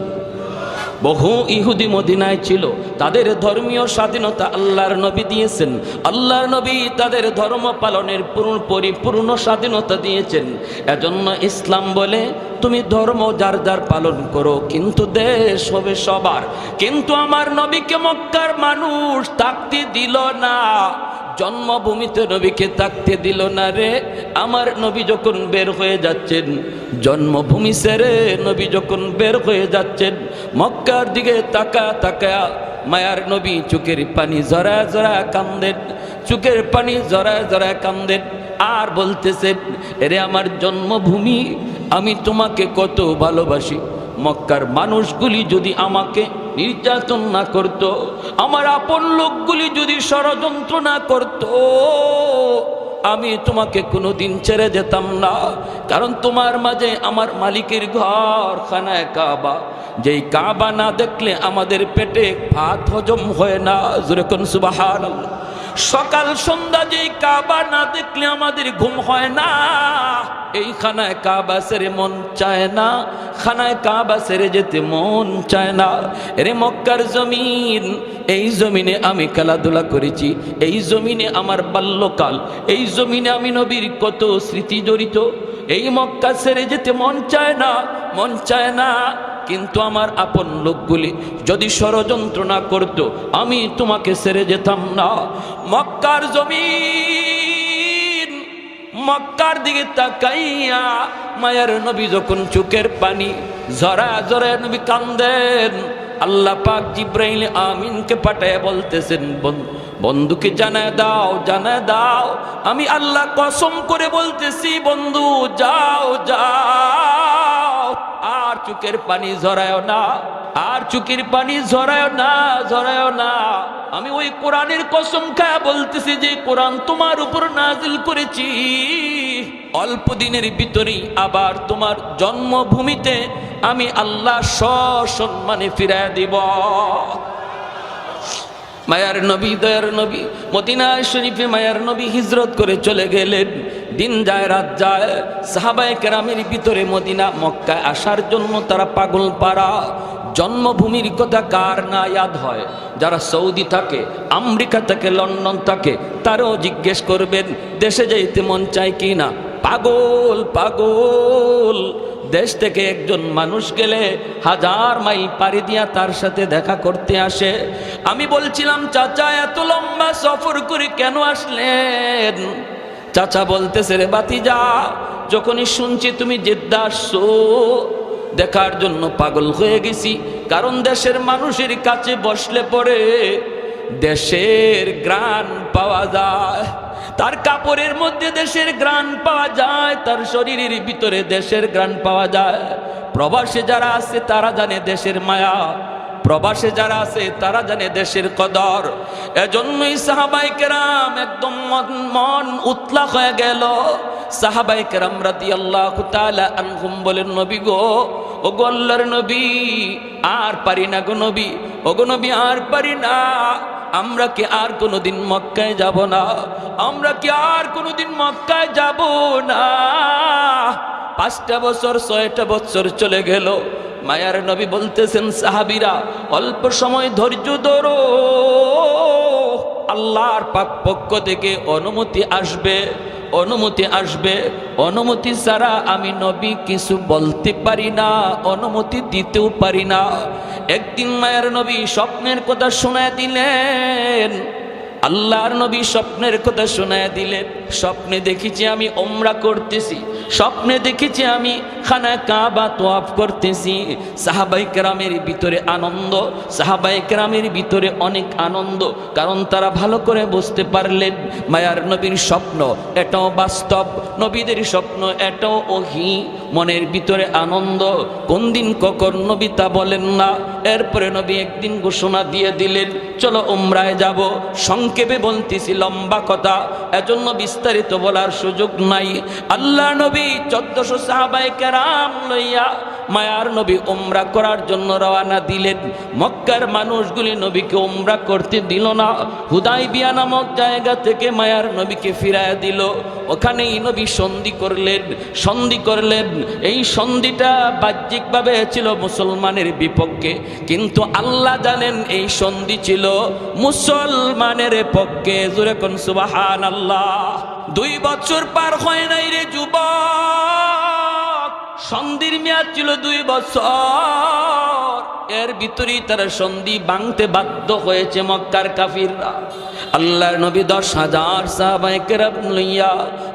বহু ইহুদি মদিনায় ছিল, তাদের ধর্মীয় স্বাধীনতা আল্লাহর নবী দিয়েছেন। আল্লাহর নবী তাদের ধর্ম পালনের পরিপূর্ণ স্বাধীনতা দিয়েছেন। এজন্য ইসলাম বলে তুমি ধর্ম যার যার পালন করো, কিন্তু দেশ হবে সবার। কিন্তু আমার নবীকে মক্কার মানুষ থাকতে দিল না, জন্মভূমিতে নবীকে থাকতে দিল না রে। আমার নবী যখন বের হয়ে যাচ্ছেন, জন্মভূমি ছেড়ে নবী যখন বের হয়ে যাচ্ছেন, মক্কার দিকে তাকা তাকা মায়ার নবী চোখের পানি জরা জরা কান্দেন, চোখের পানি জরা জরা কান্দেন, আর বলতেছেন, এরে আমার জন্মভূমি, আমি তোমাকে কত ভালোবাসি। মক্কার মানুষগুলি যদি আমাকে নির্যাতন না করত, আমার আপন লোকগুলি যদি ষড়যন্ত্র না করত, আমি তোমাকে কোনোদিন ছেড়ে যেতাম না। কারণ তোমার মাঝে আমার মালিকের ঘর খানায় কাবা, যেই কাবা না দেখলে আমাদের পেটে ভাত হজম হয় না। জোরে কোন সুবহানাল্লাহ। সকাল সন্ধ্যা যেই কাবা না দেখলে আমাদের ঘুম হয় না। এই খানায় কাবা ছেড়ে মন চায় না, খানায় কাবা ছেড়ে যেতে মন চায় না। এরে মক্কার জমিন, এই জমিনে আমি খেলাধুলা করেছি, এই জমিনে আমার বাল্যকাল, এই জমিনে আমি নবীর কত স্মৃতি জড়িত। এই মক্কা ছেড়ে যেতে মন চায় না, মন চায় না। কিন্তু আমার আপন লোকগুলি যদি ষড়যন্ত্র না করতো, আমি তোমাকে ছেড়ে যেতাম না। মক্কার জমিন, মক্কার দিকে তাকাইয়া মায়ার নবী যখন চোখের পানি ঝরা ঝরা নবী কান্দেন, আল্লাহ পাক জিব্রাইল আমিনকে পাঠায় বলতেছেন, বন্ধুকে জানায় দাও, জানায় দাও, আমি আল্লাহ কসম করে বলতেছি বন্ধু যাও যাও, আর চোখের পানি ঝরায়ও না, আর চোখের পানি ঝরায়ও না, ঝরায়ও না। আমি ওই কোরআনের কসম খায়া বলতেছি যে কোরআন তোমার উপর নাজিল করেছি, অল্প দিনের ভিতরেই আবার তোমার জন্মভূমিতে আমি আল্লাহ সসম্মানে ফিরায় দিব। মায়ার নবী, দয়ার নবী মদিনা শরীফে মায়ার নবী হিজরত করে চলে গেলেন। দিন যায় রাত যায়, সাহাবায়ে কেরামের ভিতরে মদিনা মক্কায় আসার জন্য তারা পাগল পারা। জন্মভূমির কথা কার না ইয়াদ হয়? যারা সৌদি থাকে, আমেরিকা থাকে, লন্ডন থাকে, তারাও জিজ্ঞেস করবেন দেশে যাইতে মন চায় কি না। পাগল পাগল। দেশ থেকে একজন মানুষ গেলে 1000 মাইল পাড়ি দিয়া তার সাথে দেখা করতে আসে। আমি বলছিলাম চাচা এত লম্বা সফর করে কেন আসলেন? চাচা বলতেছে রে বাতিজা, যখনই শুনছি তুমি জেদ্দা আসছো দেখার জন্য পাগল হয়ে গেছি। কারণ দেশের মানুষের কাছে বসলে পরে দেশের গ্রাণ পাওয়া যায়, তার কাপড়ের মধ্যে দেশের গ্রাণ পাওয়া যায়, তার শরীরের ভিতরে দেশের গ্রাণ পাওয়া যায়। প্রবাসে যারা আছে তারা জানে দেশের মায়া, প্রবাসে যারা আছে তারা জানে দেশের কদর। এজন্যই সাহাবায়ে কেরাম একদম মন উতলা হয়ে গেল। সাহাবায়ে কেরাম রাদিয়াল্লাহু তাআলা আনহুম বলেন, নবী গো, ও গো আল্লাহর নবী, আর পারি না গো নবী, ও গো নবী আর পারি না। আমরা কি আর কোনোদিন মক্কায় যাব না? আমরা কি আর কোনোদিন মক্কায় যাব না? 5টা বছর 6টা বছর চলে গেল। মায়ার নবী বলতেছেন সাহাবীরা অল্প সময় ধৈর্য ধরো, আল্লাহর পাক পক্ষ থেকে অনুমতি আসবে, অনুমতি আসবে। অনুমতি ছাড়া আমি নবী কিছু বলতে পারি না, অনুমতি দিতেও পারি না। একদিন মায়ের নবী স্বপ্নের কথা শোনায় দিলেন, আল্লাহর নবী স্বপ্নের কথা শোনায় দিলেন। স্বপ্নে দেখেছি আমি ওমরা করতেছি, স্বপ্নে দেখেছি আমি খানা কাবা তোয়াফ করতেছি। সাহাবায়ে কেরামের ভিতরে আনন্দ, সাহাবায়ে কেরামের ভিতরে অনেক আনন্দ, কারণ তারা ভালো করে বুঝতে পারলেন মায়ার নবীর স্বপ্ন এটাও বাস্তব, নবীদের স্বপ্ন এটাও ওহী। মনের ভিতরে আনন্দ, কোন দিন কখন নবী তা বলেন না। এরপরে নবী একদিন ঘোষণা দিয়ে দিলেন চলো উমরায় যাব। সংক্ষেপে বলতেছি, লম্বা কথা, এজন্য বিস্তারিত বলার সুযোগ নাই। আল্লাহ নবী 1400 সাহাবায়ে কেরাম লইয়া মায়ার নবী উমরা করার জন্য রওনা দিলেন। মক্কার মানুষগুলি নবীকে উমরা করতে দিল না, হুদাইবিয়া নামক জায়গা থেকে মায়ার নবীকে ফিরায় দিল। ওখানেই নবী সন্ধি করলেন, সন্ধি করলেন। এই সন্ধিটা বাহ্যিকভাবে ছিল মুসলমানের বিপক্ষে, কিন্তু আল্লাহ জানেন এই সন্ধি ছিল মুসলমানের পক্ষে। জোরে কোন সুবহানাল্লাহ। 2 বছর পার হয় নাই রে যুবক, সন্ধির মেয়াদ ছিল 2 বছর। এর ভিতরেই তারা সন্ধি ভাঙতে বাধ্য হয়েছে মক্কার কাফিররা। আল্লাহর নবী 10,000 সাহাবায়ে কেরাম লইয়া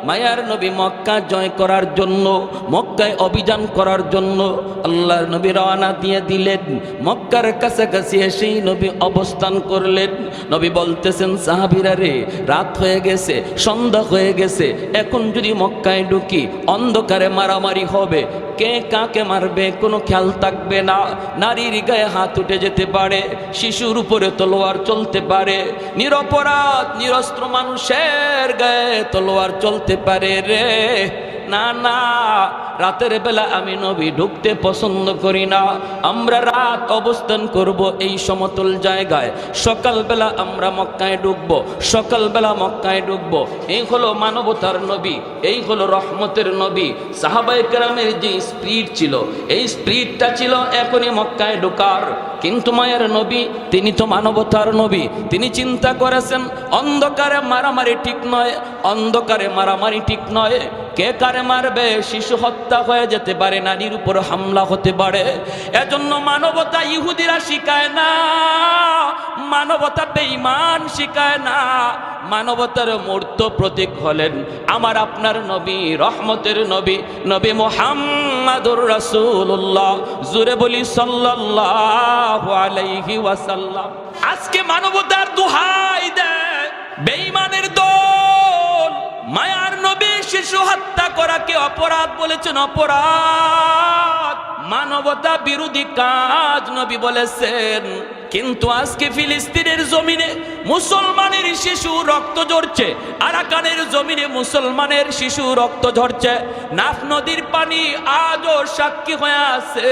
মায়ার নবী মক্কা জয় করার জন্য, মক্কায় অভিযান করার জন্য আল্লাহর নবী রওনা দিয়ে দিলেন। মক্কার কাছাকাছি এসেই নবী অবস্থান করলেন। নবী বলতেছেন সাহাবীরা রে, রাত হয়ে গেছে, সন্ধ্যা হয়ে গেছে, এখন যদি মক্কায় ঢুকি অন্ধকারে মারামারি হবে, কে কাকে মারবে কোনো খেয়াল থাকবে না। নারীর গায়ে হাত উঠে যেতে পারে, শিশুর উপরে তলোয়ার চলতে পারে, নিরপরাধ নিরস্ত্র মানুষের গায়ে তলোয়ার চলতে পারে রে। না না, রাতের বেলা আমি নবী ঢুকতে পছন্দ করি না। আমরা রাত অবস্থান করব এই সমতল জায়গায়, সকালবেলা আমরা মক্কায় ঢুকবো, সকালবেলা মক্কায় ঢুকবো। এই হলো মানবতার নবী, এই হলো রহমতের নবী। সাহাবায়ে কেরামের যে স্পিরিট ছিল, এই স্পিরিটটা ছিল এখনই মক্কায় ঢোকার। কিন্তু মায়ের নবী, তিনি তো মানবতার নবী, তিনি চিন্তা করেছেন অন্ধকারে মারামারি ঠিক নয়, অন্ধকারে মারামারি ঠিক নয়। কে কারে মারবে? শিশু হত্যা হয়ে যেতে পারে, নারীর উপর হামলা হতে পারে। এজন্য মানবতা ইহুদিরা শিখায় না, মানবতা বেঈমান শিখায় না। মানবতার মূর্ত প্রতীক হলেন আমার আপনার নবী, রহমতের নবী, নবী মুহাম্মাদুর রাসূলুল্লাহ। জোরে বলি সাল্লাল্লাহু আলাইহি ওয়াসাল্লাম। আজকে মানবতার দোহাই দেয় বেঈমানের দল। মায়ার নবী শিশু হত্যা করাকে অপরাধ বলেছেন, অপরাধ, মানবতা বিরোধী কাজ নবী বলেছেন। কিন্তু আজকে ফিলিস্তিনের জমিনে মুসলমানের শিশু রক্ত ঝরছে, আরাকানের জমিনে মুসলমানের শিশু রক্ত ঝরছে। নাফ নদীর পানি আজও সাক্ষী হয়ে আছে।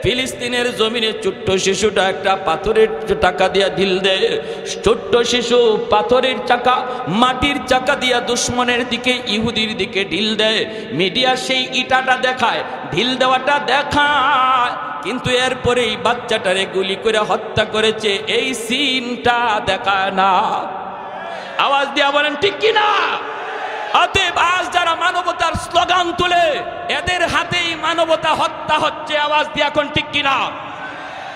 ফিলিস্তিনের জমিনে ছোট্ট শিশুটা একটা পাথরের চাকা দিয়া ঢিল দেয়, ছোট্ট শিশু পাথরের চাকা, মাটির চাকা দিয়া দুশ্মনের দিকে, ইহুদির দিকে ঢিল দেয়। মিডিয়া সেই ইটাটা দেখায়, ঢিল দেওয়াটা দেখায়, কিন্তু এরপরে এই বাচ্চাটারে গুলি করে হত্যা করেছে এই সিনটা দেখায় না। আওয়াজ দিয়া বলেন ঠিক কিনা? অতএব আজ যারা মানবতার স্লোগান তুলে, এদের হাতেই মানবতা হত্যা হচ্ছে। আওয়াজ দিয়ে এখন ঠিক কিনা?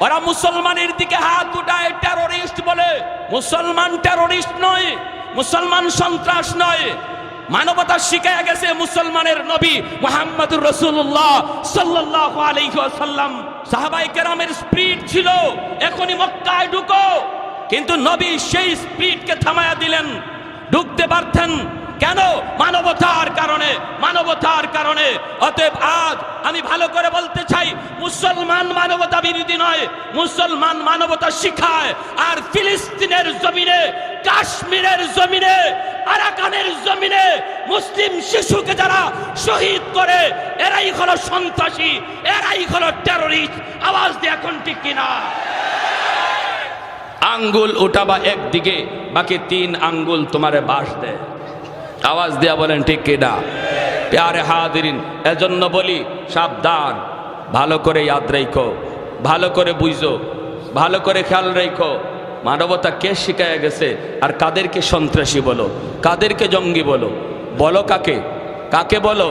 ওরা মুসলমানের দিকে হাত উঠায় টেরোরিস্ট বলে। মুসলমান টেরোরিস্ট নয়, মুসলমান সন্ত্রাস নয়। মানবতা শিখায় গেছে মুসলমানের নবী মুহাম্মদুর রাসূলুল্লাহ সাল্লাল্লাহু আলাইহি ওয়াসাল্লাম। সাহাবায়ে কেরামের স্পিরিট ছিল এখনই মক্কায় ঢুকো, কিন্তু নবী সেই স্পিরিটকে থামায়া দিলেন। ঢুকতে পারতেন কেন? মানবতার কারণে, মানবতার কারণে। অতএব আজ আমি ভালো করে বলতে চাই, মুসলমান মানবতা বিরোধী নয়, মুসলমান মানবতা শিখায়। আর ফিলিস্তিনের জমিনে, কাশ্মীরের জমিনে, আরাকানের জমিনে মুসলিম শিশুকে যারা শহীদ করে, এরাই হলো সন্ত্রাসী, এরাই হলো টেরোরিস্ট। আওয়াজ দিয়ে এখন ঠিক কিনা? আঙ্গুল উঠাবা একদিকে, বাকি 3 আঙ্গুল তোমারে বাস দেয়। আওয়াজ দিয়া বলেন ঠিক কিনা? প্যারে হাজিরিন, এজন্য বলি সাবধান, ভালো করে ইয়াদ রাখো, ভালো করে বুঝো, ভালো করে খেয়াল রাখো। মানবতা কে শিখায় গেছে, আর কাদেরকে সন্ত্রাসী বলো, কাদেরকে জঙ্গি বলো? বলো কাকে, কাকে বলো?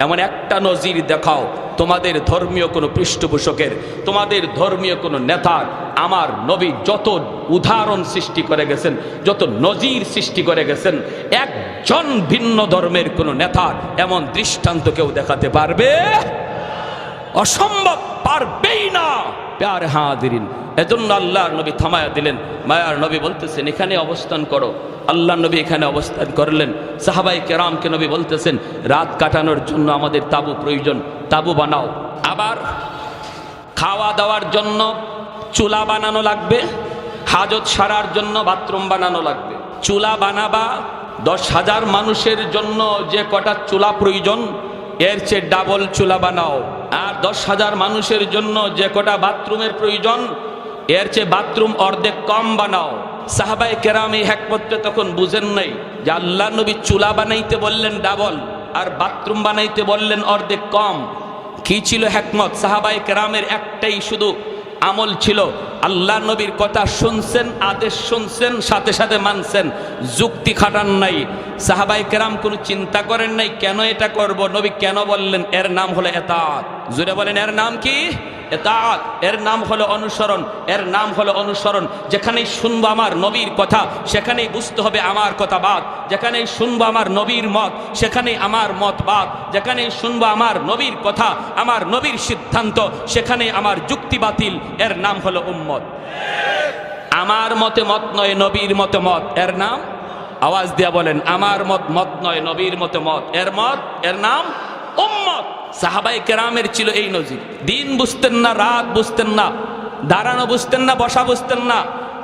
এমন একটা নজির দেখাও তোমাদের ধর্মীয় কোনো পৃষ্ঠপোষকের, তোমাদের ধর্মীয় কোনো নেতার। আমার নবী যত উদাহরণ সৃষ্টি করে গেছেন, যত নজির সৃষ্টি করে গেছেন, একজন ভিন্ন ধর্মের কোনো নেতার এমন দৃষ্টান্ত কেউ দেখাতে পারবে? অসম্ভব, পারবেই না। প্যারে হাজিরিন, এজন্য আল্লাহর নবী থামায়া দিলেন। মায়ার নবী বলতেছেন এখানে অবস্থান করো। আল্লাহ নবী এখানে অবস্থান করলেন। সাহাবায়ে কেরামকে নবী বলতেছেন রাত কাটানোর জন্য আমাদের তাবু প্রয়োজন, তাবু বানাও। আবার খাওয়া দাওয়ার জন্য চুলা বানানো লাগবে, হাজত সারার জন্য বাথরুম বানানো লাগবে। চুলা বানাবা 10,000 মানুষের জন্য যে কটা চুলা প্রয়োজন, এর চেয়ে ডাবল চুলা বানাও। আর 10,000 মানুষের জন্য যে কটা বাথরুমের প্রয়োজন, এর চেয়ে বাথরুম অর্ধেক কম বানাও। সাহাবায়ে কেরাম এই হিকমতটা তখন বুঝেন নাই যে আল্লাহ নবী চুলা বানাইতে বললেন ডাবল, আর বাথরুম বানাইতে বললেন অর্ধেক কম। কি ছিল হিকমত? সাহাবায়ে কেরামের একটাই শুধু আমল ছিল, আল্লাহ নবীর কথা শুনছেন, আদেশ শুনছেন, সাথে সাথে মানছেন, যুক্তি খাটান নাই। সাহাবায়ে কেরাম কোনো চিন্তা করেন নাই কেন এটা করব, নবী কেন বললেন। এর নাম হলো ইতাআত। জোরে বলেন, এর নাম কি? ইতাআত। এর নাম হলো অনুসরণ, এর নাম হলো অনুসরণ। যেখানেই শুনবো আমার নবীর কথা, সেখানেই বুঝতে হবে আমার কথা বাদ। যেখানেই শুনবো আমার নবীর মত, সেখানেই আমার মত বাদ। যেখানেই শুনবো আমার নবীর কথা, আমার নবীর সিদ্ধান্ত, সেখানেই আমার যুক্তি বাতিল। এর নাম হলো উম্মত। আমার মতে মত নয়, নবীর মতে মত। এর নাম, আওয়াজ দিয়া বলেন, আমার মত মত নয়, নবীর মতে মত। এর মত, এর নাম উম্মত। সাহাবায়ে কেরামের ছিল এই নজির। দিন বুঝতেন না, রাত বুঝতেন না, দাঁড়ানো বুঝতেন না, বসা বুঝতেন না।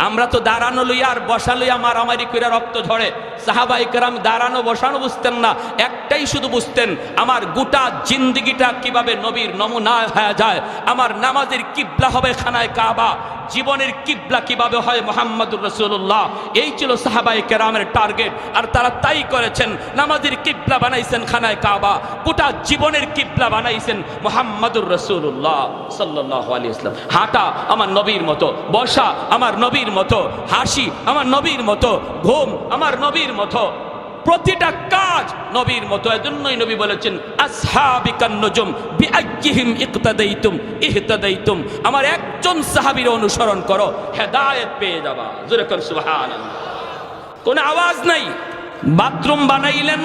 আমরা তো দাঁড়ানো লইয়া আর বসা লইয়া মারামারি করে রক্ত ঝরে। সাহাবায়ে কেরাম দাঁড়ানো বসানো বুঝতেন না, একটাই শুধু বুঝতেন, আমার গোটা জিন্দেগিটা কিভাবে নবীর নমুনা হয়ে যায়। আমার নামাজের কিবলা হবে খানায় কাবা, জীবনের কিবলা কিভাবে হয় মুহাম্মদুর রাসূলুল্লাহ। এই ছিল সাহাবায়ে কেরামের টার্গেট, আর তারা তাই করেছেন। নামাজের কিবলা বানাইছেন খানায় কাবা, গোটা জীবনের কিবলা বানাইছেন মুহাম্মদুর রাসূলুল্লাহ সাল্লাল্লাহু আলাইহি ওয়াসাল্লাম। হাঁটা আমার নবীর মতো, বসা আমার নবীর মতো, হাসি আমার নবীর মতো, ঘুম আমার নবীর মতো, প্রতিটা কাজ নবীর মতো। এজন্যই নবী বলেছেন আসহাবিকান নুজুম বিআইয়িহিম ইকতাদাইতুম ইহতাদাইতুম। আমার একজন সাহাবীর অনুসরণ করো, হেদায়েত পেয়ে যাবা। জোরে কর সুবহানাল্লাহ। কোন আওয়াজ নাই। বাথরুম বানাইলেন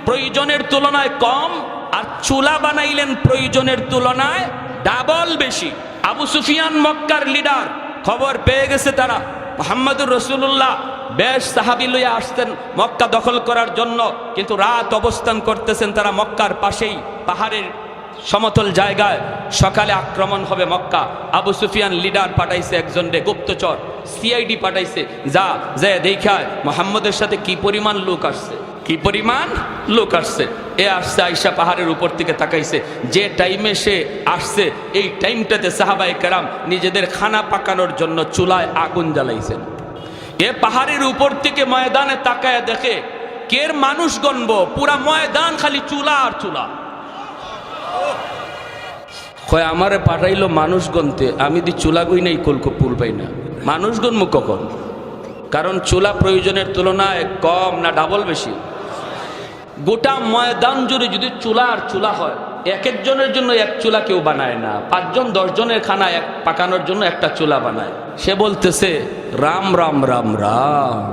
প্রয়োজনের তুলনায় কম, আর চুলা বানাইলেন প্রয়োজনের তুলনায় ডাবল বেশি। আবু সুফিয়ান মক্কার লিডার, খবর পেয়ে গেছে তারা মুহাম্মদুর রাসূলুল্লাহ বেশ সাহাবী লইয়া আসতেন মক্কা দখল করার জন্য, কিন্তু রাত অবস্থান করতেছেন তারা মক্কার পাশেই পাহাড়ের সমতল জায়গায়। সকালে আক্রমণ হবে মক্কা। আবু সুফিয়ান লিডার পাঠাইছে একজন রে, গুপ্তচর সিআইডি পাঠাইছে, যা দেখায় মুহাম্মদের সাথে কি পরিমাণ লোক আসছে, কি পরিমাণ লোক আসছে। এ আসছে আয়েশা পাহাড়ের উপর থেকে তাকাইছে, যে টাইমে সে আসছে এই টাইমটাতে সাহাবায়ে কেরাম নিজেদের খানা পাকানোর জন্য চুলায় আগুন জ্বালাইছেন। এ পাহাড়ের উপর থেকে ময়দানে তাকায় দেখে কের মানুষ গণবো, পুরা ময়দান খালি চুলা আর চুলা। কয় আমারে পাঠাইলো মানুষ গণতে, আমি দি চুলা গই নাই, পুল পাই না। মানুষ গণবো কখন? কারণ চুলা প্রয়োজনের তুলনায় কম না ডাবল বেশি? গোটা ময়দান জুড়ে যদি চুলা আর চুলা হয়, এক একজনের জন্য এক চুলা কেউ বানায় না, 5 জন 10 জনের খানা এক পাকানোর জন্য একটা চুলা বানায়। সে বলতেছে রাম রাম রাম রাম,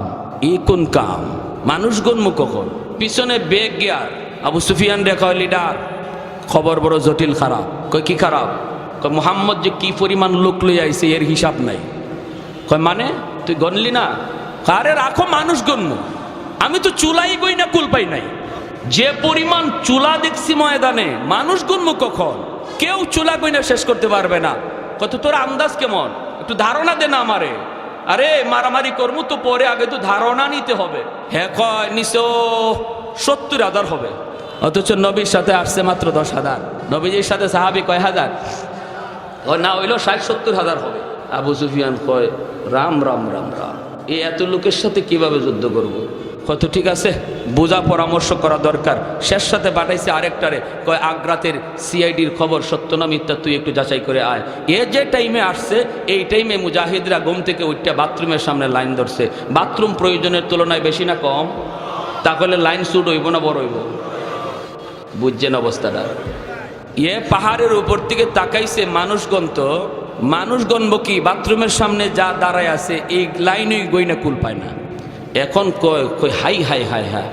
ই কোন কাম, মানুষ গণমু কখন? পিছনে বেগ গিয়ার। আবু সুফিয়ান রেখা লিডার, খবর বড় জটিল খারাপ। কয় কি খারাপ? কয় মুহাম্মদ যে কি পরিমাণ লোক লই আইছে এর হিসাব নাই। কয় মানে তুই গণলি না? কারে রাখো, মানুষ গণমু, আমি তো চুলাই গই না, কুল পাই নাই। যে পরিমাণ চুলা দেখছি ময়দানে, মানুষ গণমু কখন? কেউ চুলা গইনা শেষ করতে পারবে না। কত তোর আন্দাজ কেমন, একটু ধারণা দে না আমারে। আরে মারামারি করবো তো পরে, আগে তো ধারণা নিতে হবে। হ্যাঁ কয় নিশো 70,000 হবে, অথচ নবীর সাথে আসছে মাত্র 10,000। নবীজির সাথে সাহাবী কয় হাজার? না হইলো 60-70,000 হবে। আবু সুফিয়ান কয় রাম রাম রাম রাম, এই এত লোকের সাথে কিভাবে যুদ্ধ করব? কত ঠিক আছে, বোঝা পরামর্শ করা দরকার। শেষ সাথে পাঠাইছে আরেকটারে, কয় আগ্রাতের সিআইডির খবর সত্য না মিথ্যা তুই একটু যাচাই করে আয়। এ যে টাইমে আসছে এই টাইমে মুজাহিদরা ঘুম থেকে উঠতে বাথরুমের সামনে লাইন ধরছে। বাথরুম প্রয়োজনের তুলনায় বেশি না কম? তাহলে লাইন শুট হইব না বড় হইব? বুঝছেন অবস্থাটা? এ পাহাড়ের উপর থেকে তাকাইছে মানুষ গন্ত, মানুষ গণব কি? বাথরুমের সামনে যা দাঁড়ায় আছে এই লাইনই গইনা কুল পায় না। এখন কয় হাই হাই হাই হাই,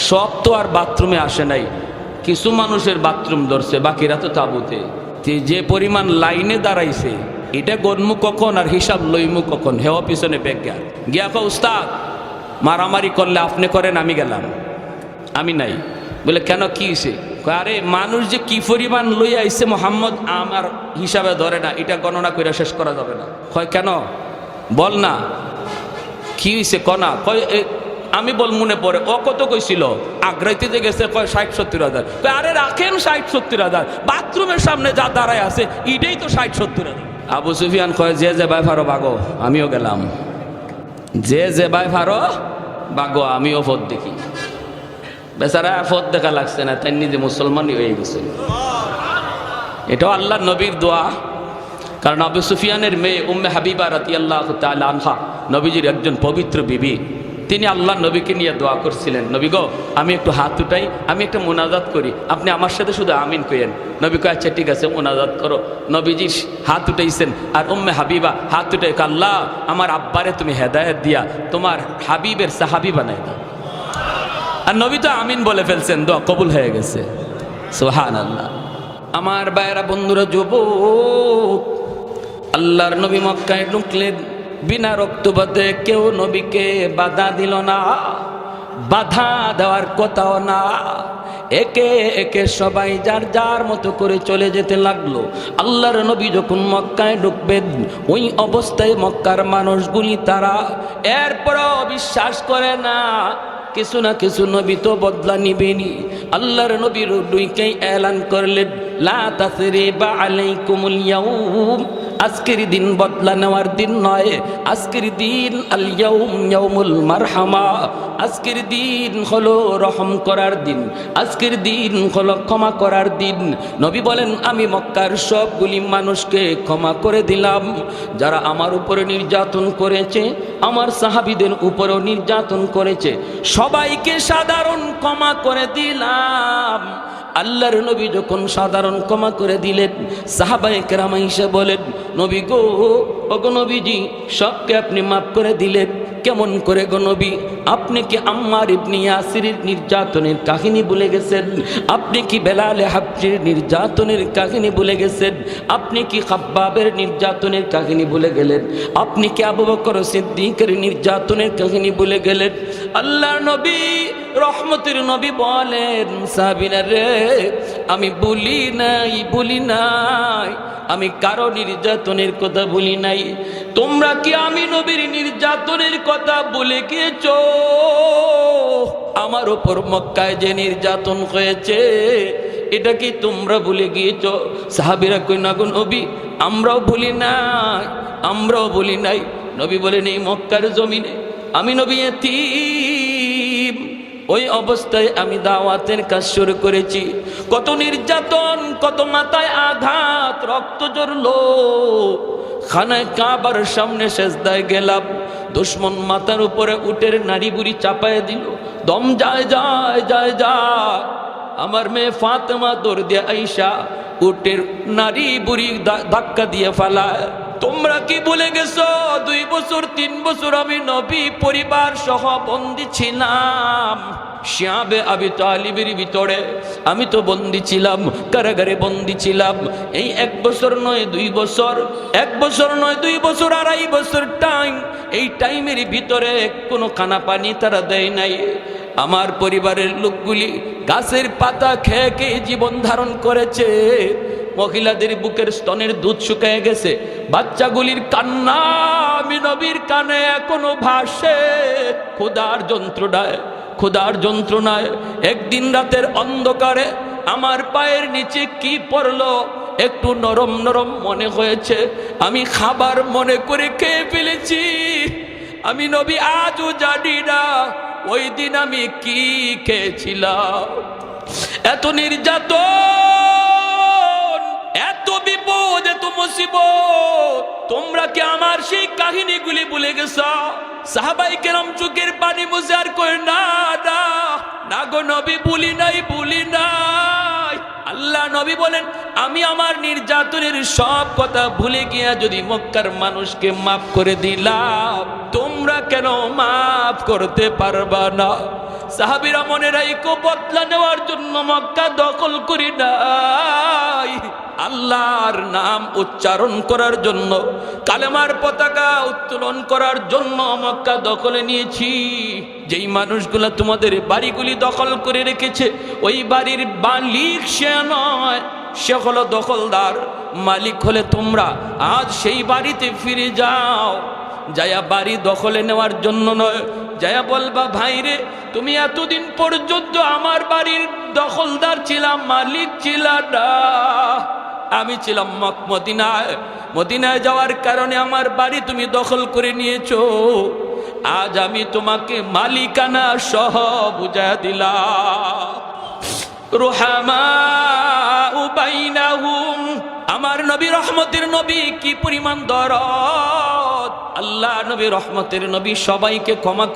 সব তো আর বাথরুমে আসে নাই, কিছু মানুষের বাথরুম ধরছে, বাকিরা তো তাবুতে। যে পরিমাণ লাইনে দাঁড়াইছে এটা গণমু কখন আর হিসাব লইমু কখন? হেওয়া পিছনে বেগ গিয়া কয় উস্তাদ মারামারি করলে আপনি করেন, আমি গেলাম। আমি নাই। বলে কেন, কি হয়েছে? আরে মানুষ যে কি পরিমাণ লই আইছে মুহাম্মদ আমার হিসাবে ধরে না, এটা গণনা করে শেষ করা যাবে না। কয় কেন, বল না কি হয়েছে কনা? কয় আমি বল মনে পড়ে, ও কত কইছিল আগ্রাইতে গেছে, কয় 60-70,000। আরে রাখেন 60-70,000, বাথরুমের সামনে যা দাঁড়ায় আছে এটাই তো 60-70,000। আবু সুফিয়ান কয় যে যে ভাই ফারো বাগো, আমিও গেলাম। যে যে ভাই ফারো বাগো, আমিও পথ দেখি। বেচারা পথ দেখা লাগছে না, তাই নিজে মুসলমানই হয়ে গেছে। এটাও আল্লাহ নবীর দোয়া। কারণ আবু সুফিয়ানের মেয়ে উম্মে হাবিবা রাদিয়াল্লাহু তাআলা আনহা নবীজির একজন পবিত্র বিবি। তিনি আল্লাহ নবীকে নিয়ে দোয়া করছিলেন, নবী গো আমি একটু হাত উঠাই, আমি একটা মোনাজাত করি, আপনি আমার সাথে শুধু আমিন কইেন। নবী কয় আচ্ছা ঠিক আছে মোনাজাত করো। নবীজি হাত উঠাইছেন, আর উম্মে হাবিবা হাত উঠে আল্লাহ আমার আব্বারে তুমি হেদায়েত দিয়া তোমার হাবিবের সাহাবী বানাই দাও। আর নবী তো আমিন বলে ফেলছেন, দোয়া কবুল হয়ে গেছে। সুবহানাল্লাহ। আমার ভাইয়েরা বন্ধুরা, যুবক, আল্লাহর নবী মক্কায় ঢুকলেন, বিনা রক্তপাতে কেউ নবীকে বাধা দিল না, বাধা দেওয়ার কথাও না। একে একে সবাই যার যার মতো করে চলে যেতে লাগলো। আল্লাহর নবী যখন মক্কায় ঢুকবেন, ওই অবস্থায় মক্কার মানুষগুলি তারা এরপরও বিশ্বাস করে না কিছু না কিছু নবী তো বদলা নিবেনি। আল্লাহর নবীর দুইকেই এলান করলেন, লা তাসরিবা আলাইকুমুল ইয়াউম, আজকের দিন বদলা নেওয়ার দিন নয়, আজকের দিন আল ইয়াউম ইয়াউমুল মারহামা, আজকের দিন হলো রহম করার দিন, আজকের দিন হলো ক্ষমা করার দিন। নবী বলেন, আমি মক্কার সবগুলি মানুষকে ক্ষমা করে দিলাম, যারা আমার উপরে নির্যাতন করেছে, আমার সাহাবীদের উপরেও নির্যাতন করেছে, সবাইকে সাধারণ ক্ষমা করে দিলাম। আল্লাহর নবী যখন সাধারণ ক্ষমা করে দিলেন, সাহাবায়ে কেরাম এসে বলেন, নবী গো, ওগো নবীজি, সবকে আপনি মাফ করে দিলেন, কেমন করে গো নবী? আপনি কি আম্মার ইবনে ইয়াসিরের নির্যাতনের কাহিনী ভুলে গেছেন? আপনি কি বেলালে হাবশির নির্যাতনের কাহিনী ভুলে গেছেন? আপনি কি খাব্বাবের নির্যাতনের কাহিনী ভুলে গেলেন? আপনি কি আবু বকর সিদ্দিকের নির্যাতনের কাহিনী ভুলে গেলেন? আল্লাহর নবী, রহমতের নবী বলেন, সাহাবীরা রে, আমি ভুলি নাই, আমি কারো নির্যাতনের কথা ভুলি নাই। তোমরা কি আমি নবীর নির্যাতনের কথা ভুলে গিয়েছো? আমার উপর মক্কায় যে নির্যাতন হয়েছে, এটা কি তোমরা ভুলে গিয়েছো? সাহাবীরা কই, না গো নবী, আমরাও ভুলি নাই। নবী বলেন, এই মক্কার জমিনে আমি নবী এতিম, ওই অবস্থায় আমি দাওয়াতের কাজ শুরু করেছি। কত নির্যাতন, কত মাথায় আঘাত, রক্ত ঝরলো। খানায় কাবার সামনে সেজদায় গেলাম, দুশমন মাথার উপরে উটের নাড়ি বুড়ি চাপায় দিল, দম যায়। আমার মেয়ে ফাতেমা দৌড় দিয়ে আইসা উটের নাড়ি বুড়ি ধাক্কা দিয়ে ফেলায়। তোমরা কি ভুলে গেছো 2 বছর 3 বছর আমি নবী পরিবার সহ বন্দী ছিলাম শিয়াবে আবি তালিবের ভিতরে? আমি তো বন্দী ছিলাম, কারাগারে বন্দী ছিলাম। এই 1 বছর নয় 2 বছর, 1 বছর নয় 2 বছর, 2.5 বছর টাইম। এই টাইমের ভিতরে কোনো খানা পানি তারা দেয় নাই। আমার পরিবারের লোকগুলি গাছের পাতা খেয়ে খেয়ে জীবন ধারণ করেছে। মহিলাদের বুকের স্তনের দুধ শুকিয়ে গেছে, বাচ্চাগুলির কান্না আমি নবীর কানে এখনো ভাসে। ক্ষুধার যন্ত্রণায় একদিন রাতের অন্ধকারে আমার পায়ের নিচে কি পড়লো, একটু নরম নরম মনে হয়েছে, আমি খাবার মনে করে খেয়ে ফেলেছি। আমি নবী আজও জানি না ওই দিন আমি কি খেয়েছিলাম। এত নির্যাতন, এত বিপদ, এত মুসিবত, তোমরা কি আমার সেই কাহিনীগুলি ভুলে গেছো? সাহাবায়ে কেরাম চোখের পানি মুছে আর কই, না গো নবী, ভুলি নাই। আল্লাহ নবী বলেন, আমি আমার নির্যাতনের সব কথা ভুলে গিয়া যদি মক্কার মানুষকে মাফ করে দিলাম, তোমরা কেন মাফ করতে পারবা না? সাহাবীরা মনে রাখো, বদলা নেওয়ার জন্য মক্কা দখল করি নাই, আল্লাহর নাম উচ্চারণ করার জন্য, কালেমার পতাকা উত্তোলন করার জন্য মক্কা দখলে নিয়েছি। যেই মানুষগুলা তোমাদের বাড়িগুলি দখল করে রেখেছে, ওই বাড়ির মালিক সে নয়, সে হলো দখলদার। মালিক হলে তোমরা। আজ সেই বাড়িতে ফিরে যাও, যায়া বাড়ি দখলে নেওয়ার জন্য নয়, যায়া বলবা, ভাইরে তুমি এতদিন পর্যন্ত আমার বাড়ির দখলদার ছিলাম, মালিক ছিলাম না, আমি ছিলাম মদিনায় যাওয়ার কারণে আমার বাড়ি তুমি দখল করে নিয়েছো। আজ আমি তোমাকে মালিকানা সহ বুঝা দিলাম। রুহামাউ বাইনাহুম, আমার নবী রহমতের নবী কি পরিমাণ দরদ! আল্লাহ নবী রহমতের নবী সবাইকে ক্ষমা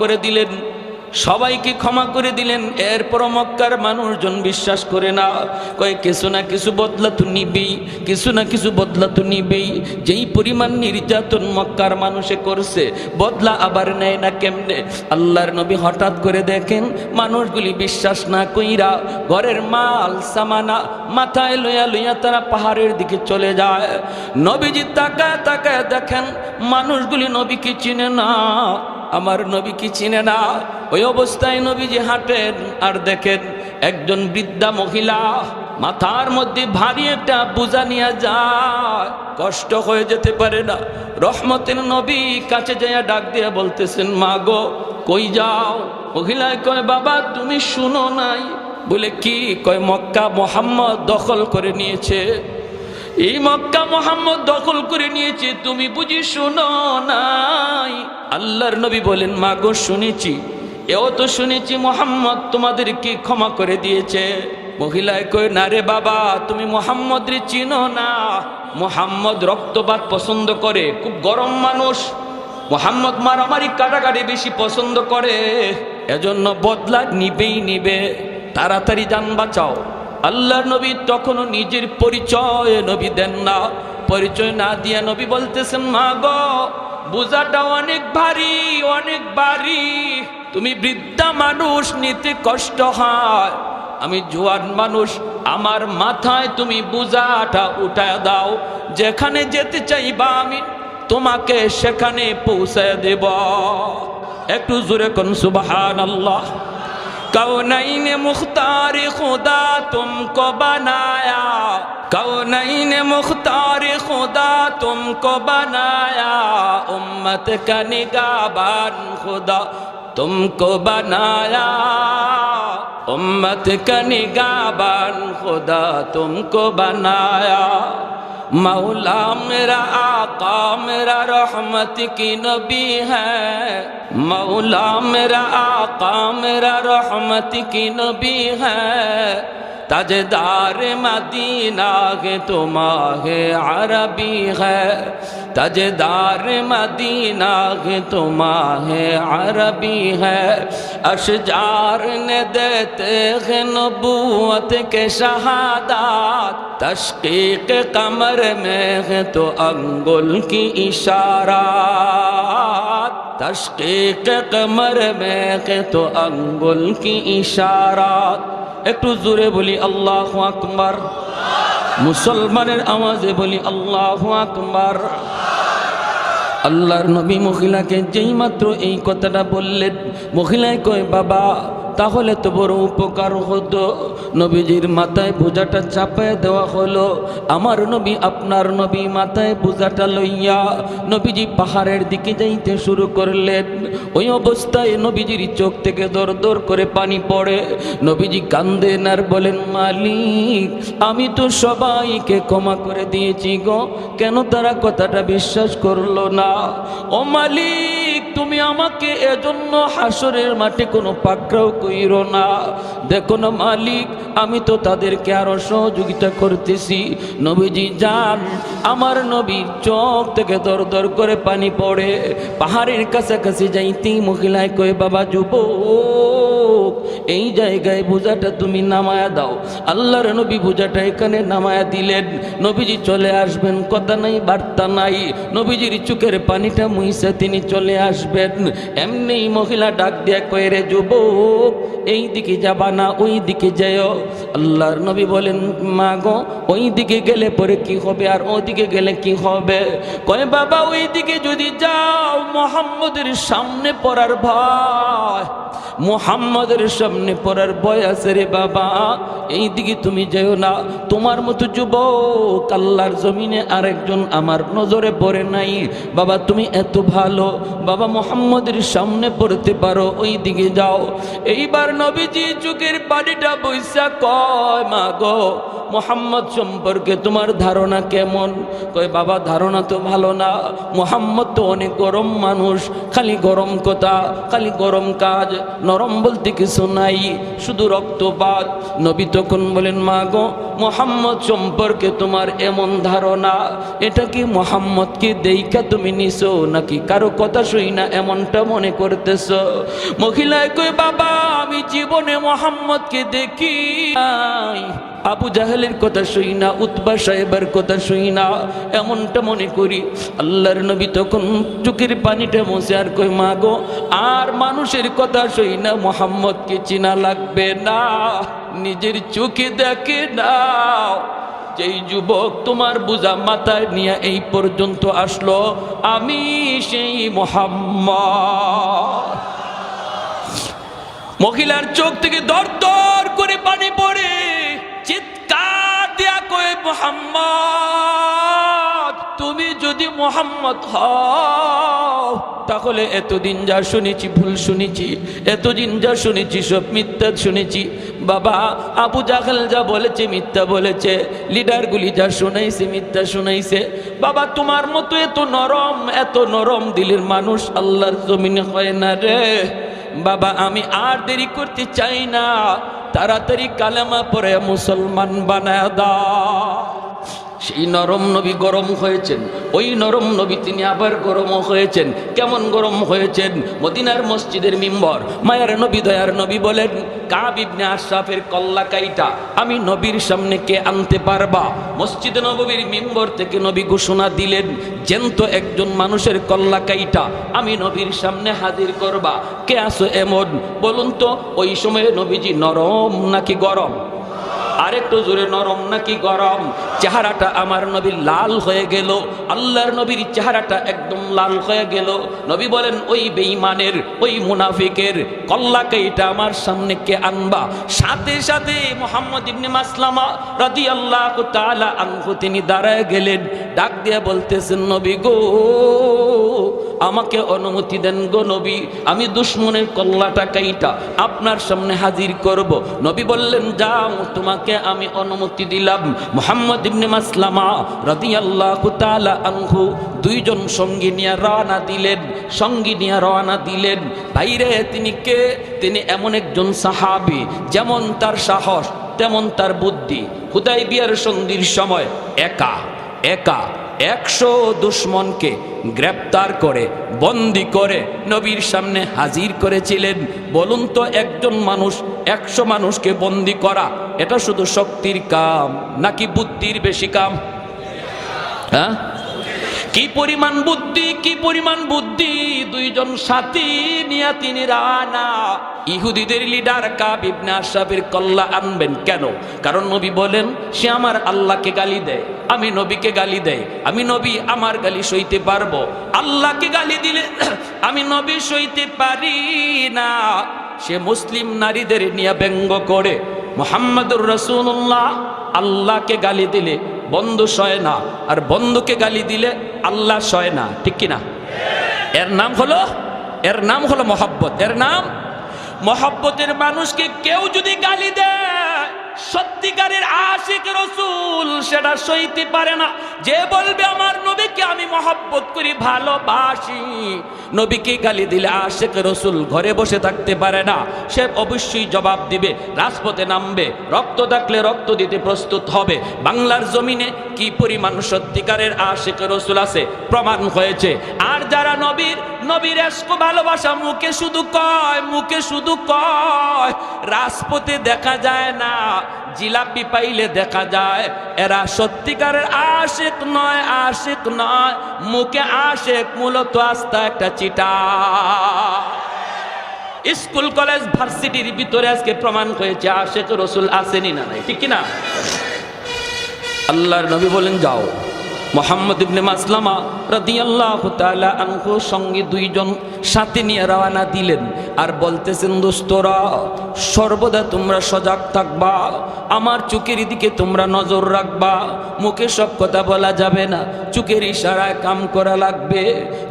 করে দিলেন, এরপর মক্কার মানুষজন বিশ্বাস করে না, কয় কিছু না কিছু বদলা তো নিবেই। যেই পরিমাণ নির্যাতন মক্কার মানুষে করছে, বদলা আবার নেয় না কেমনে? আল্লাহর নবী হঠাৎ করে দেখেন মানুষগুলি বিশ্বাস না কইরা ঘরের মাল সামানা মাথায় লইয়া তারা পাহাড়ের দিকে চলে যায়। নবীজি তাকায় দেখেন মানুষগুলি নবীকে চিনে না, আমার নবী কি চিনে না। ওই অবস্থায় নবীজি হাঁটেন আর দেখেন একজন বৃদ্ধা মহিলা মাথার মধ্যে ভারী একটা বোঝা নিয়ে যায়, কষ্ট হয়ে যেতে পারে না। রহমতের নবী কাছে যাইয়া ডাক দিয়ে বলতেছেন, মা গো কই যাও? মহিলায় কয় বাবা তুমি শুনো নাই? বলে কি? কয় মক্কা মুহাম্মদ দখল করে নিয়েছে, এই মক্কা মুহাম্মদ দখল করে নিয়েছে, তুমি বুঝি শুনো নাই? আল্লাহর নবী বলেন মা গো শুনেছি, এও তো শুনেছি মুহাম্মদ তোমাদেরকে ক্ষমা করে দিয়েছে। মহিলায় কয় না রে বাবা, তুমি মুহাম্মদ রে চিনো না, মুহাম্মদ রক্তপাত পছন্দ করে, খুব গরম মানুষ, মুহাম্মদ মারামারি কাটাকাটি বেশি পছন্দ করে, এজন্য বদলা নিবেই নিবে, তাড়াতাড়ি জান বাঁচাও। আল্লাহর নবী তখনও নিজের পরিচয় নবী দেন না, পরিচয় না দিয়া নবী বলতেছেন মা গো বোঝাটা অনেক ভারী, অনেক ভারী, তুমি বৃদ্ধা মানুষ নিতে কষ্ট হয়, আমি জোয়ান মানুষ, আমার মাথায় তুমি বোঝাটা উঠায় দাও, যেখানে যেতে চাইবা আমি তোমাকে সেখানে পৌঁছায় দেব। একটু জোরে কোন সুবহানাল্লাহ। कौनैन मुख्तार खुदा तुमको बनाया, कौनैन मुख्तार खुदा तुमको बनाया, उम्मत का निगाहबान खुदा तुमको बनाया, उम्मत का निगाहबान खुदा तुमको बनाया। मौला मेरा आका मेरा रहमत की नबी है, मौला मेरा आका मेरा रहमत की नबी है, ताजदार मदीना है तो माहे अरबी है, ताजदार मदीना है तो माहे अरबी है, अशजार ने देते हैं नबूवत के शहादात, तशकीक कमर में है तो अंगुल की इशारात, तशकीक कमर में है तो अंगुल की इशारात। একটু জোরে বলি আল্লাহু আকবার, মুসলমানের আওয়াজে বলি আল্লাহু আকবার। আল্লাহর নবী মহিলাকে যেই মাত্র এই কথাটা বললেন, মহিলায় কয় বাবা তাহলে তো বড় উপকার হতো, নবীজির মাথায় বোঝাটা চাপায় দেওয়া হলো। আমার নবী আপনার নবী মাথায় বোঝাটা লইয়া নবীজি পাহাড়ের দিকে যাইতে শুরু করলেন। ওই অবস্থায় নবীজির চোখ থেকে দর দর করে পানি পড়ে, নবীজি কান্দেন আর বলেন মালিক আমি তো সবাইকে ক্ষমা করে দিয়েছি গো, কেন তারা কথাটা বিশ্বাস করলো না? ও মালিক তুমি আমাকে এজন্য হাসরের মাঠে কোনো পাকড়াও কইরো না। দেখো না মালিক আমি তো তাদেরকে আরো সহযোগিতা করতেছি। নবীজি যান, আমার নবীর চোখ থেকে দর দর করে পানি পড়ে। পাহাড়ের কাছাকাছি যাইতেই মহিলায় কয় বাবা যুবক এই জায়গায় বোঝাটা তুমি নামায়া দাও। আল্লাহর নবী বোঝাটা এখানে নামায়া দিলেন। নবীজি চলে আসবেন, কথা নাই বার্তা নাই, নবীজির চোখের পানিটা মুইসা তিনি চলে আসবেন। এমনি মহিলা ডাক দিয়া কয় রে যুবক এই দিকে যাবা না ওই দিকে যাও। আল্লাহর নবী বলেন মা গো ওই দিকে গেলে পরে কি হবে আর ওই দিকে গেলে কি হবে? কয় বাবা ওই দিকে যদি যাও মুহাম্মদের সামনে পড়ার ভয়, মুহাম্মদের সামনে পড়ার ভয় আছে রে বাবা, এই দিকে তুমি যেও না। তোমার মতো যুবক আল্লাহর জমিনে আরেকজন আমার নজরে পড়ে নাই বাবা, তুমি এত ভালো বাবা, মুহাম্মদের সামনে পড়তে পারো, ওই দিকে যাও। এইবার নবীজি চোখের পানিটা বইসা কয় মা গো মুহাম্মদ সম্পর্কে তোমার ধারণা কেমন? কয় বাবা ধারণা তো ভালো না, মুহাম্মদ তো অনেক গরম মানুষ, খালি গরম কথা, খালি গরম কাজ, নরম বলতে কিছু নাই, শুধু রক্তপাত। নবী তখন বলেন মা গো মুহাম্মদ সম্পর্কে তোমার এমন ধারণা, এটা কি মুহাম্মদকে দেইখা তুমি নিছো নাকি কারো কথা শুই না এমনটা মনে করতেছো? মহিলায় কই বাবা আমি জীবনে মুহাম্মদকে দেখি নাই, আবু জাহেলের কথা শুই না, উতবা সাহেবের কথা শুই না, এমনটা মনে করি। আল্লাহর নবী তখন চোখের পানিটা মুছে আর কই মা গো আর মানুষের কথা শুই না, মুহাম্মদকে চিনা লাগবে না, নিজের চোখে দেখে নাও। যেই যুবক তোমার বোঝা মাথায় নিয়ে এই পর্যন্ত আসলো, আমি সেই মুহাম্মদ। মহিলার চোখ থেকে দর দর করে পানি পড়ে, চিৎকার দিয়া কয় মুহাম্মদ তুমি তুমি যদি মুহাম্মদ হও তাহলে এতদিন যা শুনেছি ভুল শুনেছি, এতদিন যা শুনেছি সব মিথ্যা শুনেছি। বাবা আবু জাহেল যা বলেছে মিথ্যা বলেছে, লিডারগুলি যা শুনাইছে মিথ্যা শুনাইছে। বাবা তোমার মতো এত নরম দিলের মানুষ আল্লাহর জমিনে হয় না রে বাবা। আমি আর দেরি করতে চাই না, তাড়াতাড়ি কালেমা পড়ে মুসলমান বানায় দাও। সেই নরম নবী গরম হয়েছেন, ওই নরম নবী তিনি আবার গরম হয়েছেন। কেমন গরম হয়েছেন? মদিনার মসজিদের মিম্বর মায়ার নবী দয়ার নবী বলেন, কাব ইবনে আশরাফের কল্লা কাইটা আমি নবীর সামনে কে আনতে পারবা? মসজিদে নববীর মিম্বর থেকে নবী ঘোষণা দিলেন, জ্যান্ত একজন মানুষের কল্লা কাইটা আমি নবীর সামনে হাজির করবা। কে আসো এমন? বলুন তো ওই সময়ে নবীজি নরম নাকি গরম? আরেকটু জোরে, নরম নাকি গরম? চেহারাটা আমার নবীর লাল হয়ে গেল, আল্লাহর নবীর চেহারাটা একদম লাল হয়ে গেল। নবী বলেন, ওই বেঈমানের ওই মুনাফিকের কল্লাকে এটা আমার সামনে কে আনবা? সাথে সাথে মুহাম্মদ ইবনে মাসলামা রাদিয়াল্লাহু তাআলা আনহু তিনি দাঁড়ায় গেলেন, ডাক দিয়ে বলতেছেন, নবী গো আমাকে অনুমতি দেন গো নবী, আমি দুশমনের কল্লাটা কাইটা আপনার সামনে হাজির করব। নবী বললেন, যাও তোমাকে আমি অনুমতি দিলাম। মুহাম্মদ ইবনে মাসলামা রাদিয়াল্লাহু তাআলা আনহু দুইজন সঙ্গী নিয়ে রওনা দিলেন। বাইরে তিনি কে? তিনি এমন একজন সাহাবী, যেমন তার সাহস তেমন তার বুদ্ধি। হুদায়বিয়ার সন্ধির সময় একা 100 দুশমনকে গ্রেপ্তার করে বন্দী করে নবীর সামনে হাজির করেছিলেন। বলুন তো একজন মানুষ 100 মানুষকে বন্দী করা এটা শুধু শক্তির কাম নাকি বুদ্ধির বেশি কাম? হ্যাঁ, কি পরিমাণ বুদ্ধি, কি পরিমাণ বুদ্ধি! দুইজন সাথী নিয়ে তিনি রানা ইহুদিদের লিডার কাব ইবনে আশরাফের কল্লা আনবেন। কেন? কারণ নবী বলেন, সে আমার আল্লাহকে গালি দেয়, আমি নবীকে গালি দেয়, আমি নবী আমার গালি সইতে পারবো, আল্লাহকে গালি দিলে আমি নবী সইতে পারি না। সে মুসলিম নারীদের নিয়ে ব্যঙ্গ করে, মুহাম্মাদুর রাসূলুল্লাহ আল্লাহকে গালি দিলে বন্ধু সয় না, আর বন্ধুকে গালি দিলে আল্লাহ সয় না, ঠিক কিনা? এর নাম হলো মহব্বত। এর নাম মহব্বতের মানুষকে কেউ যদি গালি দেয়, সত্যিকারের আশিক রাসূল সেটা সইতে পারে না। যে বলবে আমার নবীকে আমি মহব্বত করি, ভালোবাসি, নবীকে গালি দিলে আশিক রাসূল ঘরে বসে থাকতে পারে না, সে অবশ্যই জবাব দিবে, রাজপথে নামবে, রক্ত থাকলে রক্ত দিতে প্রস্তুত হবে। বাংলার জমিনে কি পরিমাণ সত্যিকারের আশিক রাসূল আছে প্রমাণ হয়েছে। আর যারা নবীর এশক ভালোবাসা মুখে শুধু কয়, রাজপথে দেখা যায় না, জিলাপি পাইলে দেখা যায়, এরা সত্যিকারের আশিক নয়, মুখে আশিক, মূলত আস্থা একটা চিটা। স্কুল কলেজ ভার্সিটির ভিতরে আজকে প্রমাণ হয়েছে আশিক রাসূল আসেনি না নাই, ঠিক কিনা? আল্লাহর নবী বলেন, যাও। মুহাম্মদ ইবনে মাসলামা রাদিয়াল্লাহু তাআলা আনহু সঙ্গে দুইজন সাথে নিয়ে রওনা দিলেন, আর বলতেছেন, দোস্তরা সর্বদা তোমরা সজাগ থাকবা, আমার চোখের দিকে তোমরা নজর রাখবা, মুখে সব কথা বলা যাবে না, চোখের ইশারায় কাম করা লাগবে।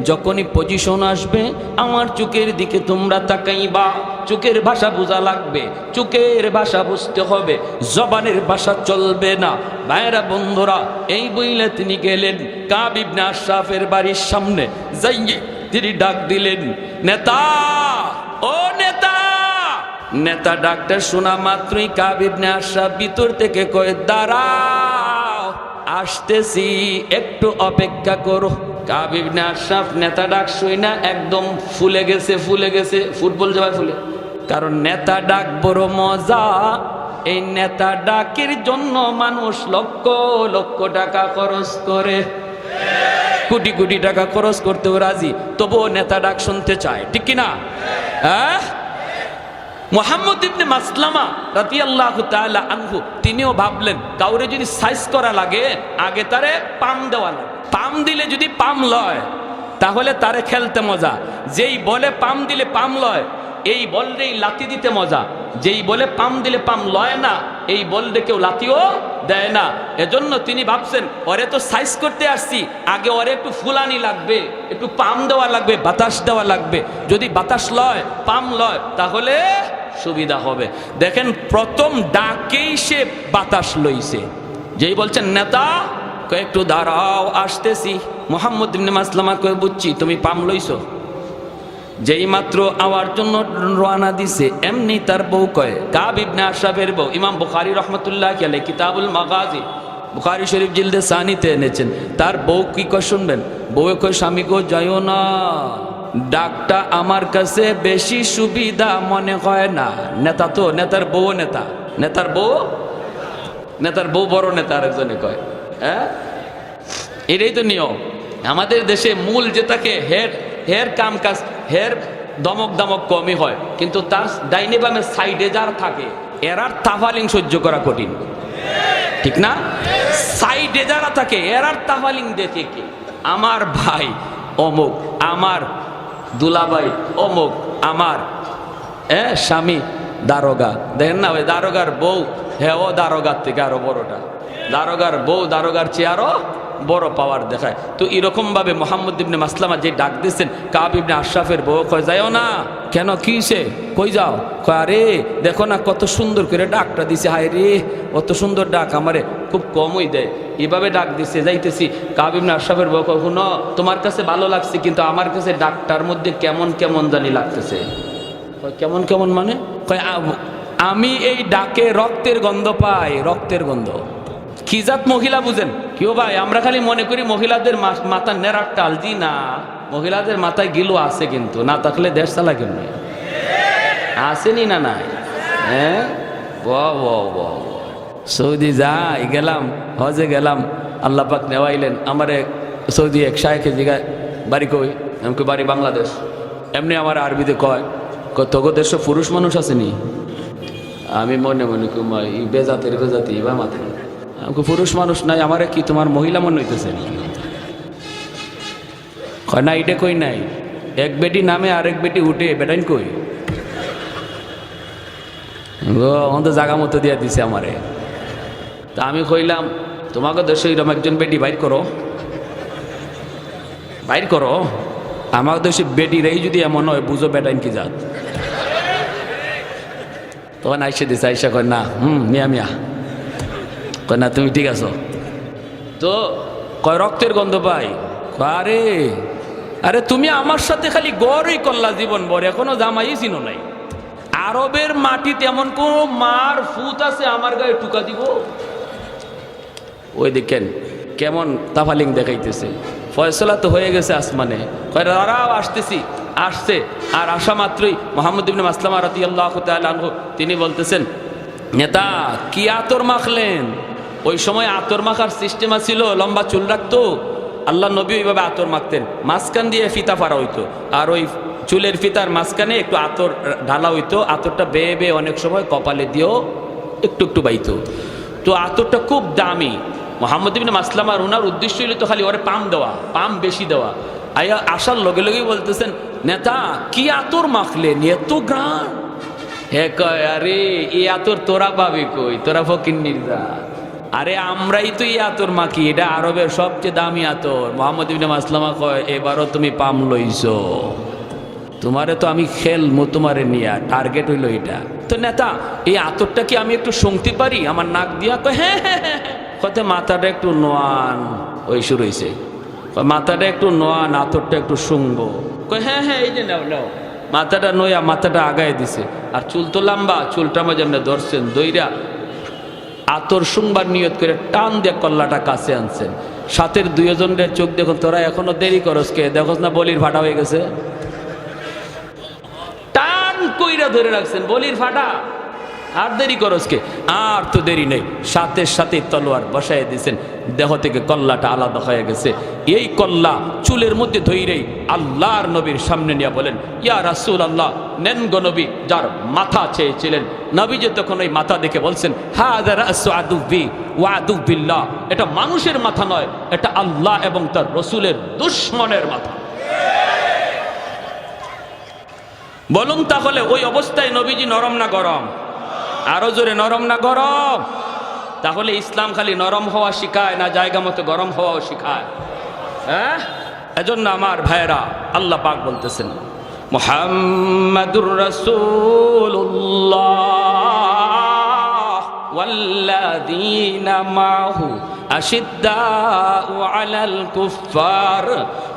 যখনই পজিশন আসবে আমার চোখের দিকে তোমরা তাকাইবা, চোখের ভাষা বোঝা লাগবে, চোখের ভাষা বুঝতে হবে, জবানের ভাষা চলবে না। ভাইরা বন্ধুরা, এই বইলে তিনি গেলেন কাব ইবনে আশরাফের বাড়ির সামনে, যাইয়ে তিনি ডাক দিলেন, নেতা, ও নেতা! নেতা ডাকটা শোনা মাত্রই কাব ইবনে আশরাফ ভিতর থেকে কয়, দাঁড়াও, আসতেছি, একটু অপেক্ষা করো। কাব ইবনে আশরাফ নেতা ডাক শুই না একদম ফুলে গেছে, ফুটবল জবাই ফুলে। কারণ নেতা ডাক বড় মজা। এই নেতা ডাকের জন্য মানুষ লক্ষ লক্ষ টাকা খরচ করে, কোটি কোটি টাকা খরচ করতেও রাজি, তবুও নেতা ডাক শুনতে চায়, ঠিক কিনা? হ্যাঁ, মুহাম্মদ ইবনে মাসলামা রাদিয়াল্লাহু তাআলা আনহু তিনিও ভাবলেন, কাউরে যদি সাইজ করা লাগে আগে তারে পাম দেওয়া লাগে, পাম দিলে যদি পাম লয় তাহলে তারে খেলতে মজা। যেই বলে পাম দিলে পাম লয়, এই বলরেই লাথি দিতে মজা, যেই বলে পাম দিলে পাম লয় না, এই বলরে কেউ লাথিও দেয় না। এজন্য তিনি ভাবছেন ওরে তো সাইজ করতে আসছি, আগে ওরে একটু ফুলানি লাগবে, একটু পাম দেওয়া লাগবে, বাতাস দেওয়া লাগবে। যদি বাতাস লয়, পাম লয়, তাহলে সুবিধা হবে। দেখেন প্রথম ডাকেই সে বাতাস লইছে। যেই বলছেন নেতা, কয় একটু দাঁড়াও আসতেছি। মুহাম্মদ ইবনে মাসলামা কয় বুঝছি তুমি পাম লইছো। যেই মাত্র আওয়ার জন্য রওনা দিছে, এমনি তার বউ কয়, কাব ইবনে আশরাফের বউ, ইমাম বুখারী রাহমাতুল্লাহি আলাইহি কিতাবুল মাগাজি বুখারী শরীফ জিলদে সানিতে এনেছেন। তার বউ কি কয় শুনবেন, বউ কয় স্বামী গো যাইও না, ডাকটা আমার কাছে বেশি সুবিধা মনে হয় না। নেতা তো, নেতার বউ নেতা, নেতার বউ বড় নেতা, আরেকজনে কয়। হ্যাঁ, এটাই তো নিয়ম আমাদের দেশে। মূল যেটাকে হের কাম কাজ, হের দমক দমক কমই হয়, কিন্তু তার ডাইনে বামে সাইডে যার থাকে এরার তাফালিং সহ্য করা কঠিন, ঠিক না? সাইডে যারা থাকে এরার তাফালিং দেখে কি, আমার ভাই অমুক, আমার দুলাভাই অমুক, আমার স্বামী দারোগা। দেখেন না ওই দারোগার বউ, হ্যাঁ ও দারোগার থেকে আরো বড়টা, দারোগার বউ দারোগার চেয়ে আরো বড় পাওয়ার দেখায়। তো এরকম ভাবে মুহাম্মদ ইবনে মাসলামা যে ডাক দিচ্ছেন, কাব ইবনে আশরাফের বউ কয় যাইও না। কেন, কি সে, কই যাও? কয় আরে দেখো না কত সুন্দর করে ডাকটা দিছে, হায় রে অত সুন্দর ডাক আমারে খুব কমই দেয়, এভাবে ডাক দিছে যাইতেছি। কাব ইবনে আশরাফের বউ কয় শুনো, তোমার কাছে ভালো লাগছে, কিন্তু আমার কাছে ডাকটার মধ্যে কেমন কেমন জানি লাগতেছে। কেমন কেমন মানে? কয় আমি এই ডাকে রক্তের গন্ধ পাই, রক্তের গন্ধ। কি জাত মহিলা বুঝেন? কেউ ভাই আমরা খালি মনে করি মহিলাদের মাথা নেড়ার টাল, দি না, মহিলাদের মাথায় গিলো আছে, কিন্তু না থাকলে দেশ চালা কেমনি, আসেনি না নাই? হ্যাঁ, সৌদি যাই গেলাম, হজে গেলাম, আল্লাহ পাক নেওয়াইলেন আমারে। সৌদি এক শায়েখে জিগায় বাড়ি কই, আমাকে বাড়ি বাংলাদেশ। এমনি আমার আরবিতে কয়, তোগো দেশে পুরুষ মানুষ আসেনি? আমি মনে মনে কুমাই বেজাতের বেজাতি বা মাথায়, আমাকে পুরুষ মানুষ নাই, আমারে কি তোমার মহিলা মনে হইতেছে? না এটা কই নাই, এক বেটি নামে আরেক বেটি উঠে, বেটাইন কই? তো জাগা মতো দিয়া দিছে আমারে। তা আমি কইলাম তোমাকে দেশে এরকম একজন বেটি বাইর করো, বাইর করো। আমার দেশে বেটিরাই যদি এমন হয়, বুঝো বেটাইন কি জাত। তখন আইসে দিছে, আইসা কয় না, মিয়া মিয়া, কয় না তুমি ঠিক আছো তো? কয় রক্তের গন্ধ পাই। আরে আরে তুমি আমার সাথে খালি গড়ই করলা জীবন ভর, এখনো জামাই চিনো নাই। আরবের মাটিতে এমন কোন মার ফুত আছে আমার গায়ে টুকা দিব? ওই দেখেন কেমন তাফালিং দেখাইতেছে। ফয়সলা তো হয়ে গেছে আসমানে, কয় দাঁড়াও আসতেছি। আসছে, আর আসা মাত্রই মুহাম্মদ ইবনে মাসলামা রাদিয়াল্লাহু তাআলা আনহু তিনি বলতেছেন, নেতা কি আতর মাখলেন? ওই সময় আতর মাখার সিস্টেম ছিল, লম্বা চুল রাখতো, আল্লাহ নবী ওইভাবে আতর মাখতেন, মাঝখান দিয়ে ফিতা ফাড়া হইতো, আর ওই চুলের ফিতার মাঝখানে একটু আতর ঢালা হইতো। আতরটা বেয়ে বেয়ে অনেক সময় কপালে দিয়েও একটু একটু বাইতো। তো আতরটা খুব দামি। মুহাম্মদ ইবনে মাসলামার ওনার উদ্দেশ্য হইল তো খালি ওরে পাম দেওয়া, পাম বেশি দেওয়া। আয়া আসার লগে লগেই বলতেছেন, নেতা কি আতর মাখলেন, এত গ্রান? হে কয় আরে এই আতর তোরা পাবি কই, তোরা ফকির নির্জা। আরে আমরাই তো এই আতর মাখি, এটা আরবের সবচেয়ে দামি আতর। মুহাম্মদ ইবনে মাসলামা কয় এবারও তুমি পাম লইছো, তোমারে তো আমি খেলমু, তোমারে নিয়া টার্গেট হইল এটা। তো নেতা এই আতরটা কি আমি একটু শুনতে পারি আমার নাক দিয়া? কয় হ্যাঁ হ্যাঁ হ্যাঁ। কত মাথাটা একটু নোয়ান, ওই শুরু হয়েছে, মাথাটা একটু নোয়ান, আতরটা একটু শুনবো। কয় হ্যাঁ হ্যাঁ এই যে নাও নাও। মাথাটা নয়া, মাথাটা আগায় দিছে, আর চুল তো লম্বা, চুলটা মাঝে আপনি ধরছেন, দইরা আতর শুনবার নিয়ত করে টান দিয়ে কল্লাটা কাছে আনছেন। সাথের দুইজনের চোখ দেখুন, তোরা এখনো দেরি করস কে, দেখোস না বলির ফাটা হয়ে গেছে? টান কইরা ধরে রাখছেন, বলির ফাটা, আর দেরি করস কে? আর তো দেরি নেই, সাথে সাথে তলোয়ার বসায় দিয়েছেন, দেহ থেকে কল্লাটা আলাদা হয়ে গেছে। এই কল্লা চুলের মধ্যে ধইরেই আল্লাহর নবীর সামনে নিয়ে বলেন, ইয়া রাসূলুল্লাহ, নেন গো নবী। যার মাথা চেয়েছিলেন, নবী যে তখন ওই মাথা দেখে বলছেন, হাযা রাসু আদুবি ওয়া আদুবিল্লাহ, এটা মানুষের মাথা নয়, এটা আল্লাহ এবং তার রাসূলের দুশমনের মাথা। বলুন তাহলে ওই অবস্থায় নবীজি নরম না গরম? আরো জোরে, নরম না গরম? তাহলে ইসলাম খালি নরম হওয়া শিখায় না জায়গা মতো গরম হওয়াও শিখায়? হ্যাঁ, এজন্য আমার ভাইরা আল্লাহ পাক বলতেছেন মুহাম্মাদুর রাসূলুল্লাহ ওয়াল্লাযীনা মাহু আশিদ্দাউ আলাল কুফফার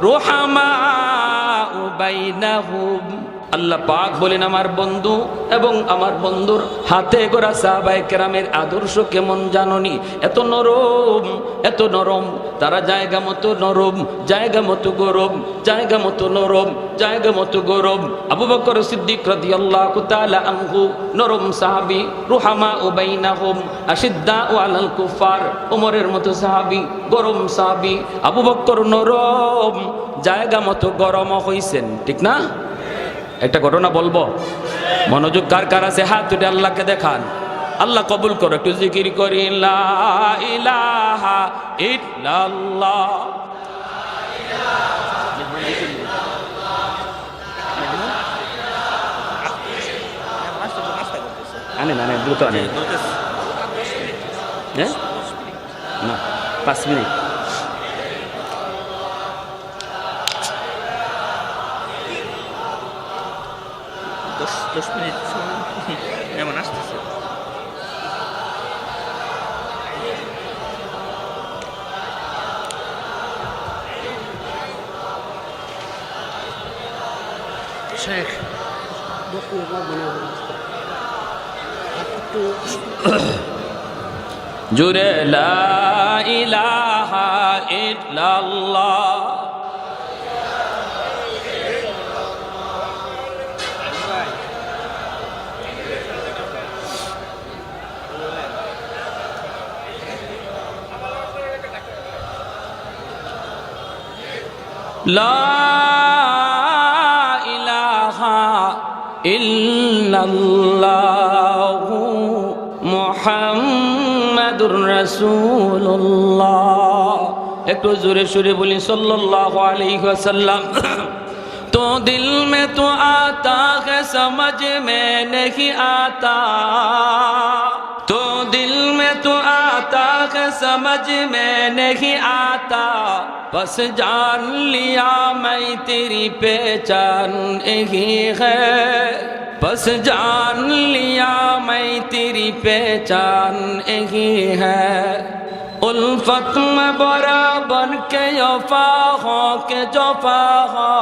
রুহামাউ বাইনাহুম। আল্লাহ পাক বলেন আমার বন্ধু এবং আমার বন্ধুর হাতে গোড়া সাহাবায়ে কেরামের আদর্শ কেমন জাননি? এত নরম, এত নরম, তারা জায়গা মতো নরম, জায়গা মতো গরম, জায়গা মতো নরম, জায়গা মতো গরম। আবু বকর সিদ্দিক রাদিয়াল্লাহু তাআলা আনহু নরম সাহাবী, রুহামাউ বাইনাহুম আশিদ্দাউ আলাল কুফার। ওমরের মতো সাহাবী, গরম সাহাবী। আবু বকর নরম, জায়গা মতো গরম হইছেন, ঠিক না? একটা ঘটনা বলবো, মনোযোগ কার কার আছে হাত উঠে আল্লাহকে দেখান। আল্লাহ কবুল করো, একটু জিকির করি লা ইলাহা ইল্লাল্লাহ। আনেন আনেন, দ্রুত আনেন। হ্যাঁ না, 5 মিনিট। দশ মিনিট এমন আসতেছে। শেখ জুরে লা ইলাহা ইল্লাল্লাহ। লা ইলাহা ইল্লাল্লাহু মুহাম্মাদুর রাসূলুল্লাহ। একটু জোরে সুরে বলি সাল্লাল্লাহু আলাইহি ওয়াসাল্লাম। तो दिल में तो आता है समझ में नहीं आता, तो दिल में तो आता है समझ में नहीं आता, बस जान लिया मैं तेरी पहचान यही है, बस जान लिया मैं तेरी पहचान यही है। उल्फत में बराबर के वफा हो के जफा हो,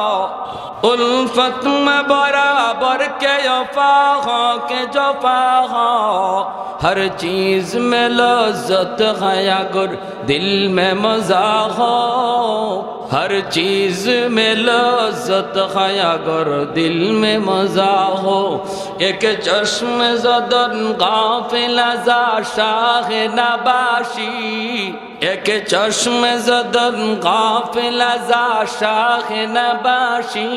उल्फत में बराबर के वफा हो के जफा हो, हर चीज में लज्जत है अगर दिल में मजा हो, हर चीज में लज्जत है अगर दिल में मजा हो। एक चश्म ज़दन गाफिल ज़ा शाह नबाशी, एक चश्म ज़दन गाफिल ज़ा शाह नबाशी,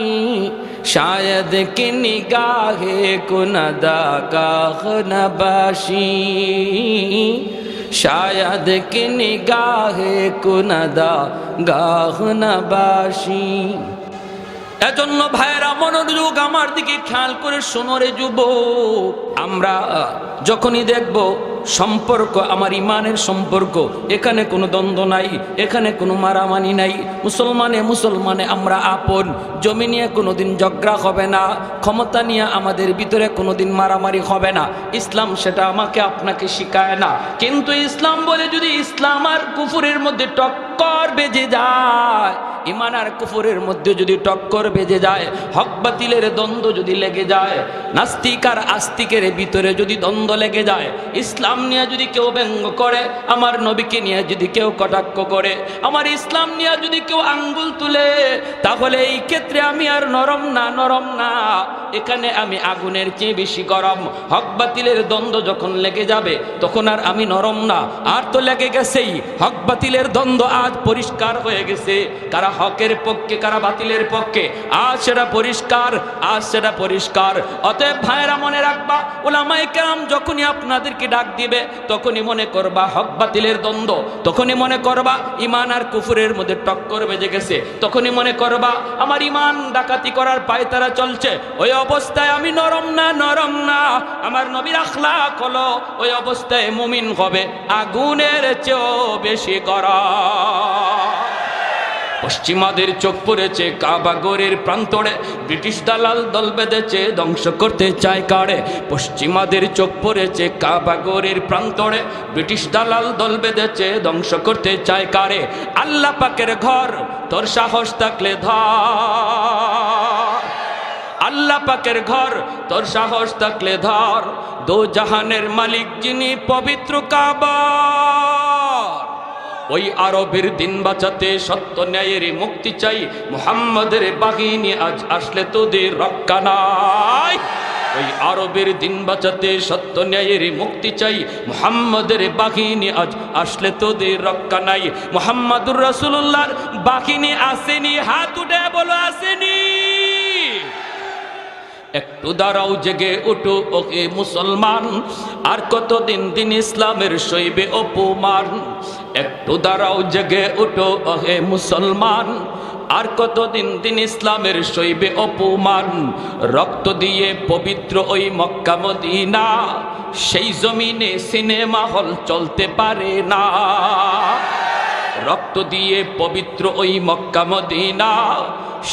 शायद कि निगाहे कुनदा गाह नबाशी, शायद कि निगाहे कुनदा गाह नबाशी। এজন্য ভাইরা মনোযোগ আমার দিকে খেয়াল করে শোনো রে যুবক। আমরা যখনই দেখব সম্পর্ক আমার ইমানের সম্পর্ক, এখানে কোনো দ্বন্দ্ব নাই, এখানে কোনো মারামারি নাই, মুসলমানে মুসলমানে আমরা আপন, জমি নিয়ে কোনোদিন ঝগড়া হবে না, ক্ষমতা নিয়ে আমাদের ভিতরে কোনোদিন মারামারি হবে না। ইসলাম সেটা আমাকে আপনাকে শিখায় না, কিন্তু ইসলাম বলে যদি ইসলাম আর কুফুরের মধ্যে টক্কর বেজে যায়, ইমান আর কুফুরের মধ্যে যদি টক্কর বেজে যায়, হক বাতিলের দ্বন্দ্ব যদি লেগে যায়, নাস্তিক আর আস্তিকের ভিতরে যদি দ্বন্দ্ব লেগে যায়, ইসলাম নিয়ে যদি কেউ ব্যঙ্গ করে, আমার নবীকে নিয়ে যদি কেউ কটাক্ষ করে, আমার ইসলাম নিয়ে যদি কেউ আঙ্গুল তুলে, তাহলে এই ক্ষেত্রে আমি আর নরম না, নরম না, এখানে আমি আগুনের চেয়ে বেশি গরম। হক বাতিলের দ্বন্দ্ব যখন লেগে যাবে তখন আর আমি নরম না। আর তো লেগে গেছেই, হক বাতিলের দ্বন্দ্ব আজ পরিষ্কার হয়ে গেছে, কারা হকের পক্ষে কারা বাতিলের পক্ষে, আজ সেটা পরিষ্কার, আজ সেটা পরিষ্কার। অতএব ভাইরা মনে রাখবা, উলামায়ে কেরাম যখনই আপনাদেরকে ডাক দিবে তখনই মনে করবা হক বাতিলের দ্বন্দ্ব, তখনই মনে করবা ইমান আর কুফুরের মধ্যে টক্কর বেজে গেছে, তখনই মনে করবা আমার ইমান ডাকাতি করার পায়তারা চলছে। ওই অবস্থায় আমি নরম না, আমার নবীর আখলাক হলো ওই অবস্থায় মুমিন হবে আগুনের চেয়েও বেশি গরম। পশ্চিমাদের চোখ পড়েছে কাবা ঘরের প্রান্তরে, ব্রিটিশ দালাল দল বেঁধেছে ধ্বংস করতে চায় কারে। পশ্চিমাদের চোখ পড়েছে কাবা ঘরের প্রান্তরে, ব্রিটিশ দালাল দল বেঁধেছে ধ্বংস করতে চায় কারে। আল্লাহ পাকের ঘর তোর সাহস থাকলে ধর, আল্লাহ পাকের ঘর তোর সাহস থাকলে ধর, দো জাহানের মালিক যিনি পবিত্র কাবা। ওই আরবের দিন বাঁচাতে সত্য ন্যায়ের মুক্তি চাই, মুহাম্মাদের বাহিনী আজ আসলে তোদের রক্ষা নাই। ওই আরবের দিন বাঁচাতে সত্য ন্যায়ের মুক্তি চাই, মুহাম্মাদের বাহিনী আজ আসলে তোদের রক্ষা নাই। মুহাম্মাদুর রাসূলুল্লাহর বাহিনী আসেনি, হাত উঠে বলো আসেনি। একটু দাঁড়াও জেগে উঠো ওকে মুসলমান, আর কতদিন দিন ইসলামের সইবে অপমান। একটু দাঁড়াও জেগে উঠো ওহে মুসলমান, আর কতদিন দিন ইসলামের সইবে অপমান। রক্ত দিয়ে পবিত্র ওই মক্কা মদিনা, সেই জমিনে সিনেমা হল চলতে পারে না। রক্ত দিয়ে পবিত্র ওই মক্কা মদিনা,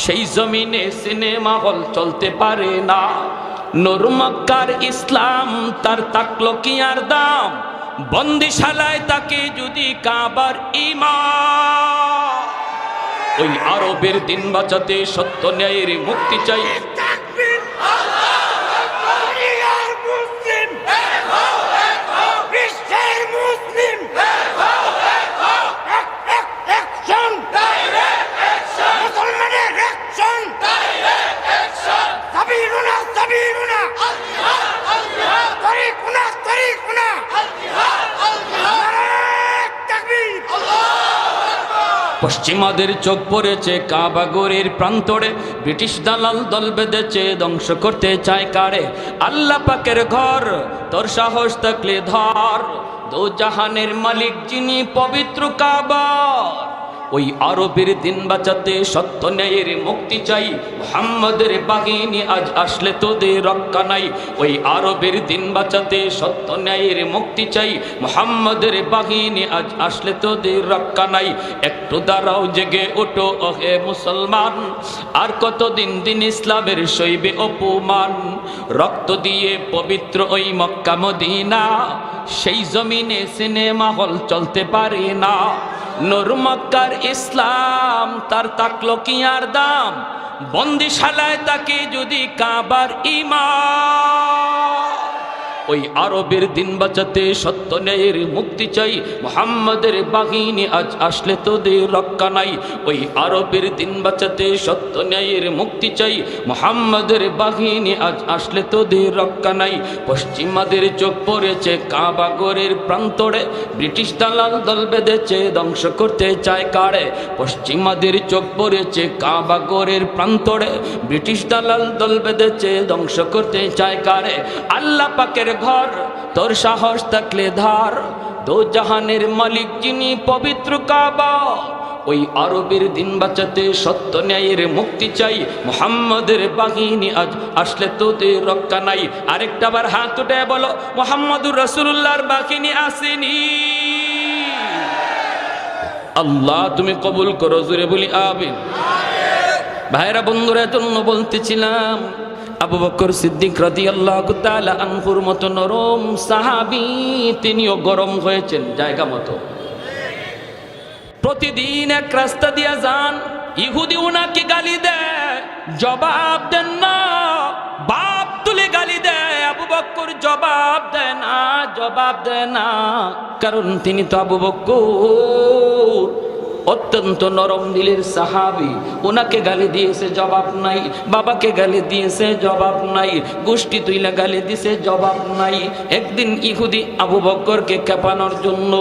সেই জমিনে সিনেমা হল চলতে পারে না। নূর মক্কার ইসলাম তার তাকলো কি আর দাম, বন্দিশালায় তাকে যদি কাবার ঈমান। ওই আরবের দিন বাঁচাতে সত্য ন্যায়ের মুক্তি চাই, পশ্চিমাদের চোখ পড়েছে কাবা ঘরের প্রান্তরে, ব্রিটিশ দালাল দল বেঁধেছে ধ্বংস করতে চায় কারে। আল্লাহ পাকের ঘর তোর সাহস থাকলে ধর, দো জাহানের মালিক যিনি পবিত্র কাবা। ওই আরবের দিন বাঁচাতে সত্য ন্যায়ের মুক্তি চাই, মুহাম্মাদের বাহিনী আজ আসলে তোদের রক্ষা নাই। ওই আরবের দিন বাঁচাতে সত্য ন্যায়ের মুক্তি চাই, মুহাম্মাদের বাহিনী আজ আসলে তোদের রক্ষা নাই। একটু দাঁড়াও জেগে ওঠো ওহে মুসলমান, আর কতদিন দিন ইসলামের সইবে অপমান। রক্ত দিয়ে পবিত্র ওই মক্কা মদিনা, সেই জমিনে সিনেমা হল চলতে পারে না। নূর মক্কার ইসলাম তার তাকলো কি আর দাম, বন্দিশালায় তাকে যদি কাবার ঈমান। ওই আরবের দিন বাঁচাতে সত্য ন্যায়ের মুক্তি চাই, মুহাম্মাদের বাহিনী আজ আসলে তোদের রক্ষা নাই। ওই আরবের দিন বাঁচাতে সত্য ন্যায়ের মুক্তি চাই, মুহাম্মাদের বাহিনী আজ আসলে তোদের রক্ষা নাই। পশ্চিমাদের চোখ পড়েছে কাবা ঘরের প্রান্তরে, ব্রিটিশ দালাল দল বেঁধেছে ধ্বংস করতে চায় কারে। পশ্চিমাদের চোখ পড়েছে কাবা ঘরের প্রান্তরে, ব্রিটিশ দালাল দল বেঁধেছে ধ্বংস করতে চায় কারে। আল্লাহ পাকের ঘর তোর সাহস থাকলে ধর, দো জাহানের মালিক যিনি পবিত্র কাবা। ওই আরবের দিন বাঁচাতে সত্য ন্যায়ের মুক্তি চাই, মুহাম্মাদের বাহিনী আজ আসলে তোদের রক্ষা নাই। আরেকটা বার হাত উঠে বলো মুহাম্মাদুর রাসূলুল্লাহর বাহিনী আসেনি। আল্লাহ তুমি কবুল করো, জোরে বলি আমিন। ভাইরা বন্ধুরা, জন্য বলতেছিলাম আবু বকর সিদ্দিক রাদিয়াল্লাহু তাআলা আনহুর মতো নরম সাহাবী, তিনিও গরম হয়েছেন জায়গা মতো। প্রতিদিন এক রাস্তা দিয়া যান, ইহুদি উনাকে গালি দেয়, জবাব দেন না, বাপ তুলে গালি দেয়। আবু বকর জবাব দেয় না, কারণ তিনি তো আবু বকর অত্যন্ত নরম দিলের সাহাবী। ওনাকে গালি দিয়েছে, জবাব নাই। বাবাকে গালি দিয়েছে, জবাব নাই। গোষ্ঠী তুইলা গালি দিয়েছে, জবাব নাই। একদিন ইহুদি আবু বকরকে খেপানোর জন্য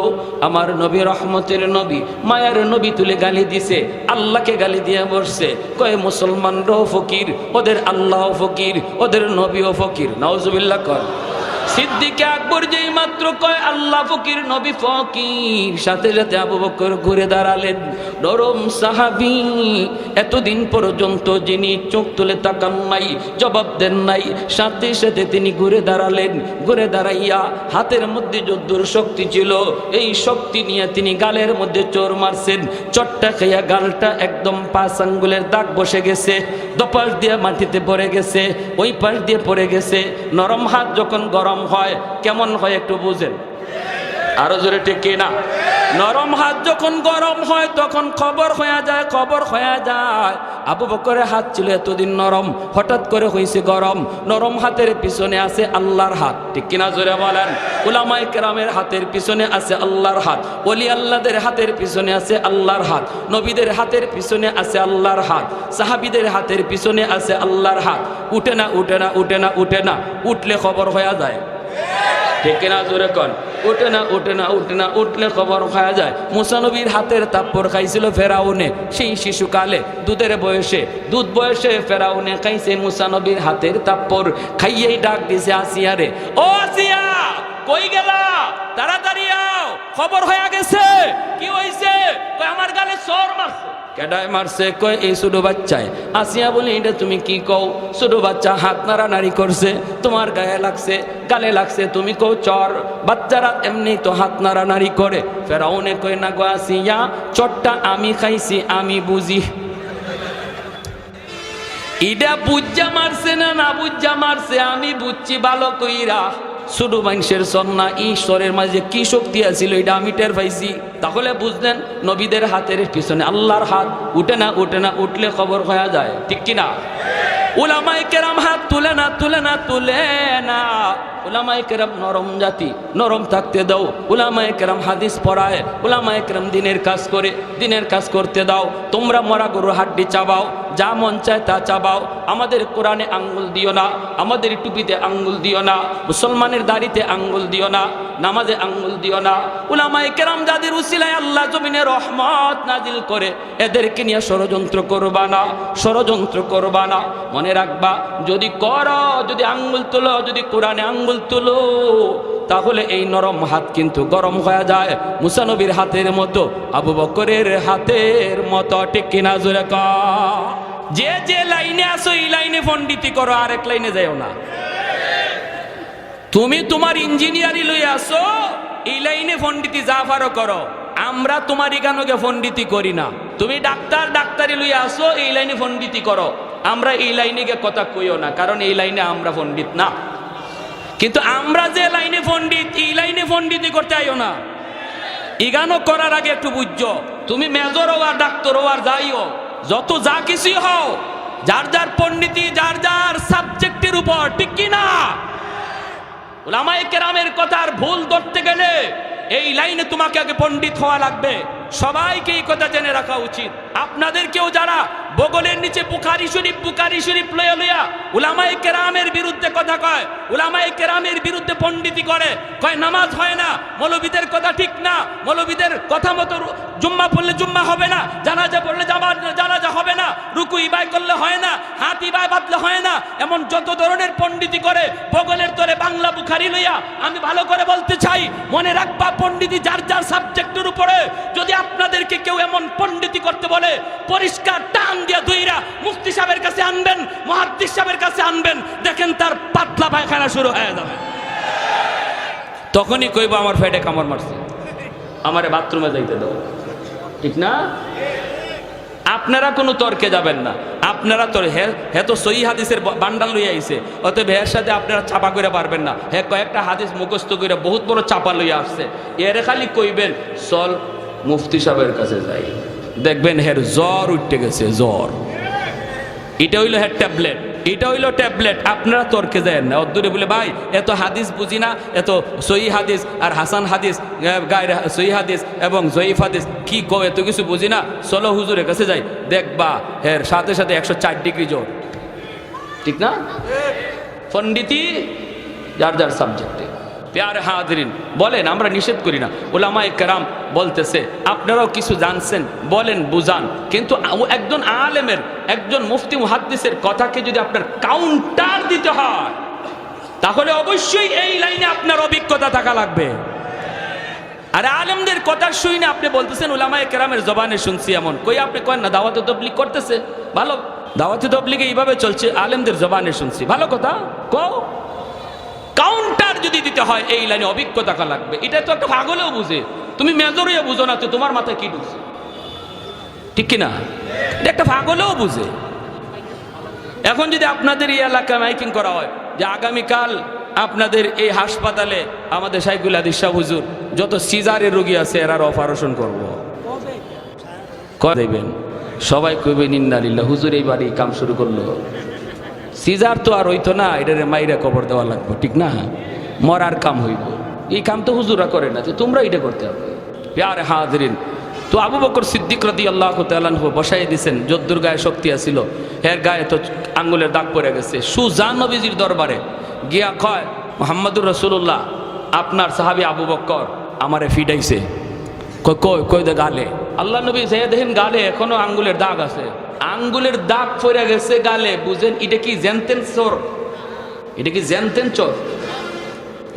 আমার নবী, রহমতের নবী, মায়ার নবী তুলে গালি দিছে, আল্লাহকে গালি দিয়ে বসছে। কয়ে মুসলমানরাও ফকির, ওদের আল্লাহ ফকির, ওদের নবীও ফকির। নাউজুবিল্লাহ কর। সিদ্দিকে আকবর যেই মাত্র কয় আল্লাহ ফকির নবী ফকির, সাথে সাথে আবু বকর ঘুরে দাঁড়ালেন। নরম সাহাবী, এতদিন পর্যন্ত যিনি চোখ তুলে তাকান নাই, জবাব দেন নাই, সাথে সাথে তিনি ঘুরে দাঁড়ালেন। ঘুরে দাঁড়াইয়া হাতের মধ্যে যদ্দুর শক্তি ছিল, এই শক্তি নিয়ে তিনি গালের মধ্যে চোর মারছেন। চটটা খাইয়া গালটা একদম 5 আঙ্গুলের দাগ বসে গেছে, দপাস দিয়ে মাটিতে পড়ে গেছে, ওই পাশ দিয়ে পড়ে গেছে। নরম হাত যখন গরম হয় কেমন হয় একটু বুঝেন, আরো জোরে ঠিক না? নরম হাত যখন গরম হয় তখন খবর হয়ে যায়, খবর হয়ে যায়। আবু বকরের হাত ছিল এতদিন নরম, হঠাৎ করে হয়েছে গরম। নরম হাতের পিছনে আছে আল্লাহর হাত, ঠিক কিনা জোরে বলেন? উলামায়ে কেরামের হাতের পিছনে আছে আল্লাহর হাত, ওলি আল্লাহদের হাতের পিছনে আছে আল্লাহর হাত, নবীদের হাতের পিছনে আছে আল্লাহর হাত, সাহাবীদের হাতের পিছনে আছে আল্লাহর হাত। উঠে না, উঠে না, উঠে না, উঠে না, উঠলে খবর হয়ে যায়, ঠিক কিনা জোরে কন? উঠে না, উঠে না, উঠে না, উঠলে খবর খাওয়া যায়। মুসা নবীর হাতের তাপ্পর খাইছিল ফেরাউনে, সেই শিশুকালে দুধের বয়সে, দুধ বয়সে ফেরাউনে খাইছে মুসা নবীর হাতের তাপ্পর। খাইয়েই ডাক দিছে আসিয়া রে, ও আসিয়া কই গেলা, তাড়াতাড়ি আও, খবর হয়ে গেছে। কি হইছে? কই আমার গালে চোর মারছে। কেডায় মারছে? কয় এই ছোট বাচ্চায়। আসিয়া বলে এটা তুমি কি কও? ছোট বাচ্চা হাত নাড়ানাড়ি করছে, তোমার গায়ে লাগছে, গালে লাগছে, তুমি কও চর। বাচ্চারা এমনি তো হাত নাড়ানাড়ি করে। ফেরাউনে কয় না গো আসিয়া, চটটা আমি খাইছি, আমি বুঝি। ইডা বুজ্জা মারছে না না বুজ্জা মারছে আমি বুঝছি ভালো কইরা। ছোট মানুষের সন্না ঈশ্বরের মাঝে কি শক্তি আছিল এটা আমি টের পাইছি। তাহলে বুঝলেন নবীদের হাতের পিছনে আল্লাহর হাত। উঠে না, উঠে না, উঠলে খবর হয়ে যায়, ঠিক কিনা? উলামায়ে কেরাম হাত তুলে না, তুলে না, তুলে না। উলামায়ে কেরাম নরম জাতি, নরম থাকতে দাও। উলামায়ে কেরাম হাদিস পড়ায়, উলামায়ে কেরাম দিনের কাজ করে, দিনের কাজ করতে দাও। তোমরা মরা গরুর হাড্ডি চাবাও, যা মন চায় তা চাবাও। আমাদের কোরআনে আঙ্গুল দিও না, আমাদের টুপিতে আঙ্গুল দিও না, মুসলমানের দাড়িতে আঙ্গুল দিও না, নামাজে আঙ্গুল দিও না। উলামায়ে কেরাম যাদের উসিলায় আল্লাহ জমিনে রহমত নাজিল করে, এদেরকে নিয়ে ষড়যন্ত্র করবা না, ষড়যন্ত্র করবা না। মনে রাখবা, যদি করো, যদি আঙ্গুল তুলো, যদি কোরআনে আঙ্গুল তুলো, তাহলে এই নরম হাত কিন্তু গরম হয়ে যায়, মুসা নবীর হাতের মতো, আবু বকরের হাতের মতো, ঠিক কিনা জোরে কও? যে যে লাইনে আসো এই লাইনে পণ্ডিতি করো, আরেক লাইনে যাও না। তুমি তোমার ইঞ্জিনিয়ারি লই আসো, এই লাইনে পণ্ডিতি যা পারো করো। আমরা তোমার ইগানোকে পণ্ডিতি করি না। তুমি ডাক্তার, ডাক্তারি লই আসো, এই লাইনে পণ্ডিতি করো। আমরা এই লাইনে গিয়ে কথা কইও না, কারণ এই লাইনে আমরা পণ্ডিত না। কিন্তু আমরা যে লাইনে পণ্ডিত, এই লাইনে পণ্ডিতি করতে আইও না। ইগানো করার আগে একটু বুঝছো, তুমি মেজর হও আর ডাক্তার হও আর যাইও, যত যা কিছুই হও, যার যার পণ্ডিতি যার যার সাবজেক্টের উপর, ঠিক কিনা? উলামায়ে কেরামের কথার ভুল ধরতে গেলে এই লাইনে তোমাকে আগে পণ্ডিত হওয়া লাগবে। সবাইকে এই কথা জেনে রাখা উচিত। আপনাদেরকেও যারা বগলের নিচে বুখারী শরীফ লইয়া লইয়া উলামায়ে কেরামের বিরুদ্ধে কথা কয়, উলামায়ে কেরামের বিরুদ্ধে পণ্ডিতি করে, কয় নামাজ হয় না, মৌলবীদের কথা ঠিক না, মৌলবীদের কথা মতো জুম্মা পড়লে জুম্মা হবে না, জানাজা পড়লে জানাজা হবে না, রুকু ইবাই করলে হয় না, হাত ইবাই বাঁধলে হয় না, এমন যত ধরনের পণ্ডিতি করে বগলের তরে বাংলা বুখারী লইয়া। আমি ভালো করে বলতে চাই, মনে রাখবা, পণ্ডিতি যার যার সাবজেক্টের উপরে। যদি আপনাদেরকে কেউ এমন পণ্ডিতি করতে বলে, পরিষ্কার টান দিয়া দুইরা মুফতি সাহেবের কাছে আনবেন, মুহাদ্দিস সাহেবের কাছে আনবেন, দেখেন তার পাতলা পায়খানা শুরু হয়ে যাবে। তখনই কইব আমার পেটে কামড় মারছে, আমারে বাথরুমে যাইতে দাও, ঠিক না? আপনারা কোনো তর্কে যাবেন না। আপনারা তো হে তো সহি হাদিসের বান্ডাল লইয়া আইছে, অতএব এর সাথে আপনারা চাপা করে পারবেন না। হে কয়েকটা হাদিস মুখস্থ করে বহুত বড় চাপা লইয়া আসছে, এর খালি কইবেন চল মুফতি সাহেবের কাছে যাই, দেখবেন হের জ্বর উঠতে গেছে, জ্বর। এটা হইলো হের ট্যাবলেট, এটা হইলো ট্যাবলেট। আপনারা তর্কে যায় না, অদ্দূরে বলে ভাই এত হাদিস বুঝি না, এত সহি হাদিস আর হাসান হাদিস, গায়রে সহি হাদিস এবং জয়ীফ হাদিস কি কো, এত কিছু বুঝি না, চলো হুজুরের কাছে যাই, দেখবা হের সাথে সাথে 104 ডিগ্রি জ্বর, ঠিক না? পণ্ডিতি যার যার সাবজেক্টে। প্যারে হাজরিন, বলেন, আমরা নিষেধ করি না। উলামায়ে কেরাম বলতেছে আপনারাও কিছু জানছেন, বলেন, বুঝান। কিন্তু একজন আলেমের, একজন মুফতি মুহাদ্দিসের কথাকে যদি আপনার কাউন্টার দিতে হয়, তাহলে অবশ্যই এই লাইনে আপনার অভিজ্ঞতা থাকা লাগবে। আরে আলেমদের কথা শুই না আপনি বলতেছেন উলামায়ে কেরামের জবানে শুনছি, এমন কই আপনি করেন না দাওয়াতে তাবলীগ করতেছে, ভালো দাওয়াতে তাবলীগে এইভাবে চলছে, আলেমদের জবানে শুনছি, ভালো কথা কও। কাউন্টার যদি দিতে হয় এই লাইনে অভিজ্ঞতা থাকা লাগবে। এটা তো একটা পাগলেও বুঝে, তুমি মেজর হয়ে বুঝো না তো তোমার মাথায় কি ঢুকছে, ঠিক কিনা? এটা একটা পাগলেও বুঝে। এখন যদি আপনাদের এই এলাকায় মাইকিং করা হয় যে আগামীকাল আপনাদের এই হাসপাতালে আমাদের শাইখুল হাদিস শাহ হুজুর যত সিজারের রোগী আছে এরার অপারেশন করবো, দেবেন সবাই কইবেন ইন্না লিল্লাহ, হুজুর এই বাড়ি কাম শুরু করলো। সিজার তো আর হইতো না, এটারে মাইরা কবর দেওয়া লাগবে, ঠিক না? মরার কাম হইব, এই কাম তো হুজুরা করে না, তোমরা এটা করতে হবে। প্যারে হাজরিন, তো আবু বকর সিদ্দিক রাদিয়াল্লাহু তাআলা আনহু বসাই দিয়েছেন, যদ্দুর গায়ে শক্তি আছিল, এর গায়ে তো আঙ্গুলের দাগ পড়ে গেছে। সুজান নবীজির দরবারে গিয়া কয়, মুহাম্মদুর রাসূলুল্লাহ আপনার সাহাবী আবু বকর আমারে ফিডাইছে। কই দে গালে। আল্লাহ নবী যে দেখেন গালে এখনো আঙ্গুলের দাগ আছে, আঙ্গুলের দাগ পড়ে গেছে গালে, বুঝেন এটা কি জেনতেন চোর, এটা কি জেনতেন চোর?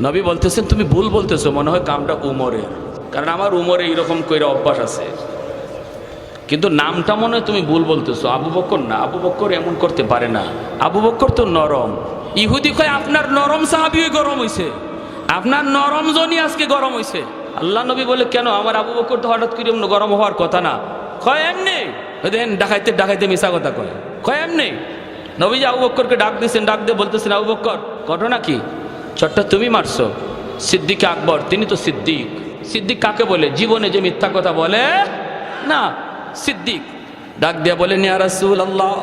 নবী বলতেছেন তুমি ভুল বলতেছো, মনে হয় কামটা উমরের, কারণ আমার উমরে এইরকম কইরা অভ্যাস আছে, কিন্তু নামটা মনে হয় তুমি ভুল বলতেছো, আবু বকর না, আবু বকর এমন করতে পারে না, আবু বকর তো নরম। ইহুদি কয় আপনার নরম সাহাবী গরম হইছে, আপনার নরম জনই আজকে গরম হইছে। আল্লাহ নবী বলে কেন, আমার আবু বকর তো হঠাৎ করে গরম হওয়ার কথা না। কয় এমনি, দেখেন ডাকাইতে ডাকাইতে মিশা কথা কয় এমনি। নবী যে আবু বকরকে ডাক দিয়েছেন, ডাক দিয়ে বলতেছেন আবু বকর ঘটনা কি, চটটা তুমি মারছো। সিদ্দিক আকবর, তিনি তো সিদ্দিক। সিদ্দিক কাকে বলে? জীবনে যে মিথ্যা কথা বলে না, সিদ্দিক। ডাক দিয়া বলেন ইয়া রাসূলুল্লাহ,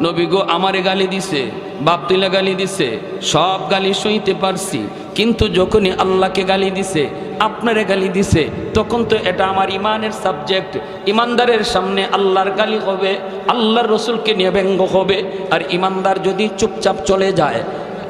নবী গো আমারে গালি দিছে, বাপ তুলে গালি দিছে, সব গালি সইতে পারছি, কিন্তু যখনই আল্লাহকে গালি দিছে, আপনারে গালি দিছে, তখন তো এটা আমার ইমানের সাবজেক্ট। ইমানদারের সামনে আল্লাহর গালি হবে, আল্লাহর রসুলকে নিয়ে ব্যঙ্গ হবে, আর ইমানদার যদি চুপচাপ চলে যায়,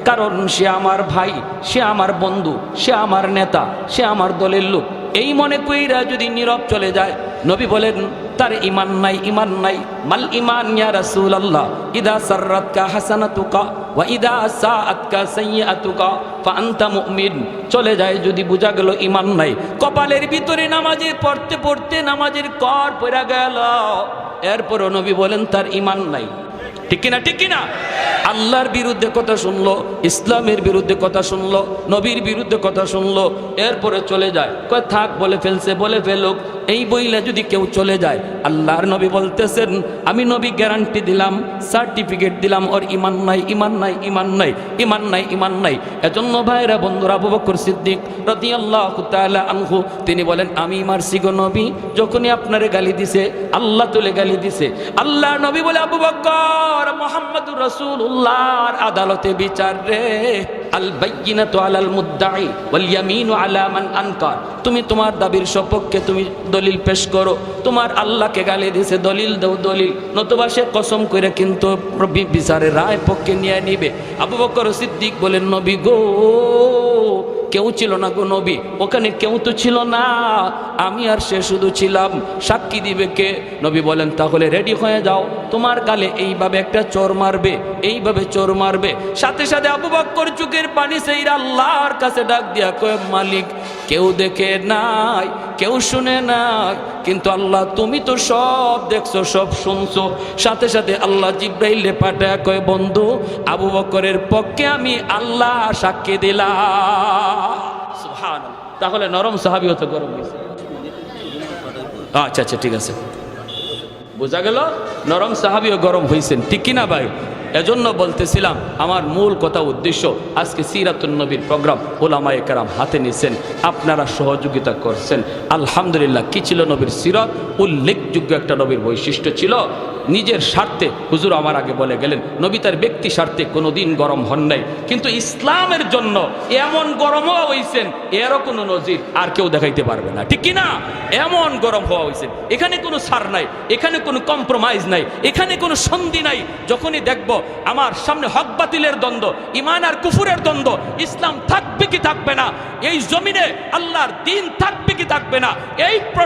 কারণ সে আমার ভাই, সে আমার বন্ধু, সে আমার নেতা, সে আমার দলের লোক, এই মনে কইরা যদি নীরব চলে যায়, নবী বলেন তার ইমান নাই, ইমান নাই। মাল ইমান ইয়া রাসূলুল্লাহ, ইদা সাররাতকা হাসানাতুকা ওয়া ইদা সাআতকা সাইয়্যাতুকা ফা আনতা মুমিন। চলে যায় যদি বোঝা গেল ইমান নাই, কপালের ভিতরে নামাজে পড়তে পড়তে নামাজের কর পড়া গেল, এরপরও নবী বলেন তার ইমান নাই, ঠিক কিনা? ঠিক কিনা? আল্লাহর বিরুদ্ধে কথা শুনলো, ইসলামের বিরুদ্ধে কথা শুনলো, নবীর বিরুদ্ধে কথা শুনলো, এরপরে চলে যায়, কয় থাক বলে ফেলছে, বলে ফেলুক। এই বইলে যদি কেউ চলে যায়, আল্লাহর নবী বলতেছেন, আমি নবী গ্যারান্টি দিলাম, সার্টিফিকেট দিলাম, ওর ইমান নাই, ইমান নাই, ইমান নাই, ইমান নাই, ইমান নাই। এজন্য ভাইরা বন্ধুরা, আবু বকর সিদ্দিক রাদিয়াল্লাহু তাআলা আনহু তিনি বলেন আমি মারছি গো নবী, যখনই আপনারে গালি দিছে, আল্লাহ তুলে গালি দিছে। আল্লাহর নবী বলে আবু বকর, মুহাম্মদুর রাসূলুল্লাহর আদালতে বিচার রে, আল বাইয়িনাতু আলাল মুদ্দাই ওয়াল ইয়ামিনু আলা মান আনকার। তুমি তোমার দাবির সপক্ষে তুমি দলিল পেশ করো, তোমার আল্লাহকে গালি দিছে, দলিল দাও, দলিল, নতুবা সে কসম করে কিন্তু বিচারের রায় পক্ষে নিয়ে নিবে। আবু বকর সিদ্দিক বলেন নবী গো, কেউ ছিল না গো নবী, ওখানে কেউ তো ছিল না, আমি আর সে শুধু ছিলাম, সাক্ষী দিবে কে? নবী বলেন তাহলে রেডি হয়ে যাও, তোমার গালে এইভাবে একটা চোর মারবে, এইভাবে চোর মারবে। সাথে সাথে আবু বকর চোখের পানি সেই আল্লাহর কাছে ডাক দিয়া কয় মালিক, কেউ দেখে নাই, কেউ শুনে নাই, কিন্তু আল্লাহ তুমি তো সব দেখছো, সব শুনছো। সাথে সাথে আল্লাহ জিব্রাইলে পাঠায় কয় বন্ধু, আবু বকরের পক্ষে আমি আল্লাহ সাক্ষী দিলাম। সুবহানাল্লাহ। তাহলে নরম সাহাবীও তো গরম হয়েছে। আচ্ছা আচ্ছা ঠিক আছে, বোঝা গেল নরম সাহাবীও গরম হয়েছেন, ঠিক কিনা ভাই? এজন্য বলতেছিলাম আমার মূল কথা উদ্দেশ্য, আজকে সিরাতুন নবীর প্রোগ্রাম ওলামায়ে কেরাম হাতে নিয়েছেন, আপনারা সহযোগিতা করছেন, আলহামদুলিল্লাহ। কি ছিল নবীর সিরাত? উল্লেখযোগ্য একটা নবীর বৈশিষ্ট্য ছিল, নিজের স্বার্থে, হুজুর আমার আগে বলে গেলেন, নবী তার ব্যক্তি স্বার্থে কোনোদিন গরম হন নাই, কিন্তু ইসলামের জন্য এমন গরমও হয়েছেন, এরও কোনো নজির আর কেউ দেখাইতে পারবে না, ঠিক কিনা? এমন গরম হওয়া হয়েছেন, এখানে কোনো ছাড় নাই, এখানে কোনো কম্প্রোমাইজ নাই, এখানে কোনো সন্ধি নাই। যখনই দেখব আমার সামনে হক বাতিলের দ্বন্দ্ব, ইমান আর কুফুরের দ্বন্দ্ব, ইসলাম থাকবে কি থাকবে না, এই জমিনে আল্লাহর দ্বীন থাকবে কি থাকবে না, এই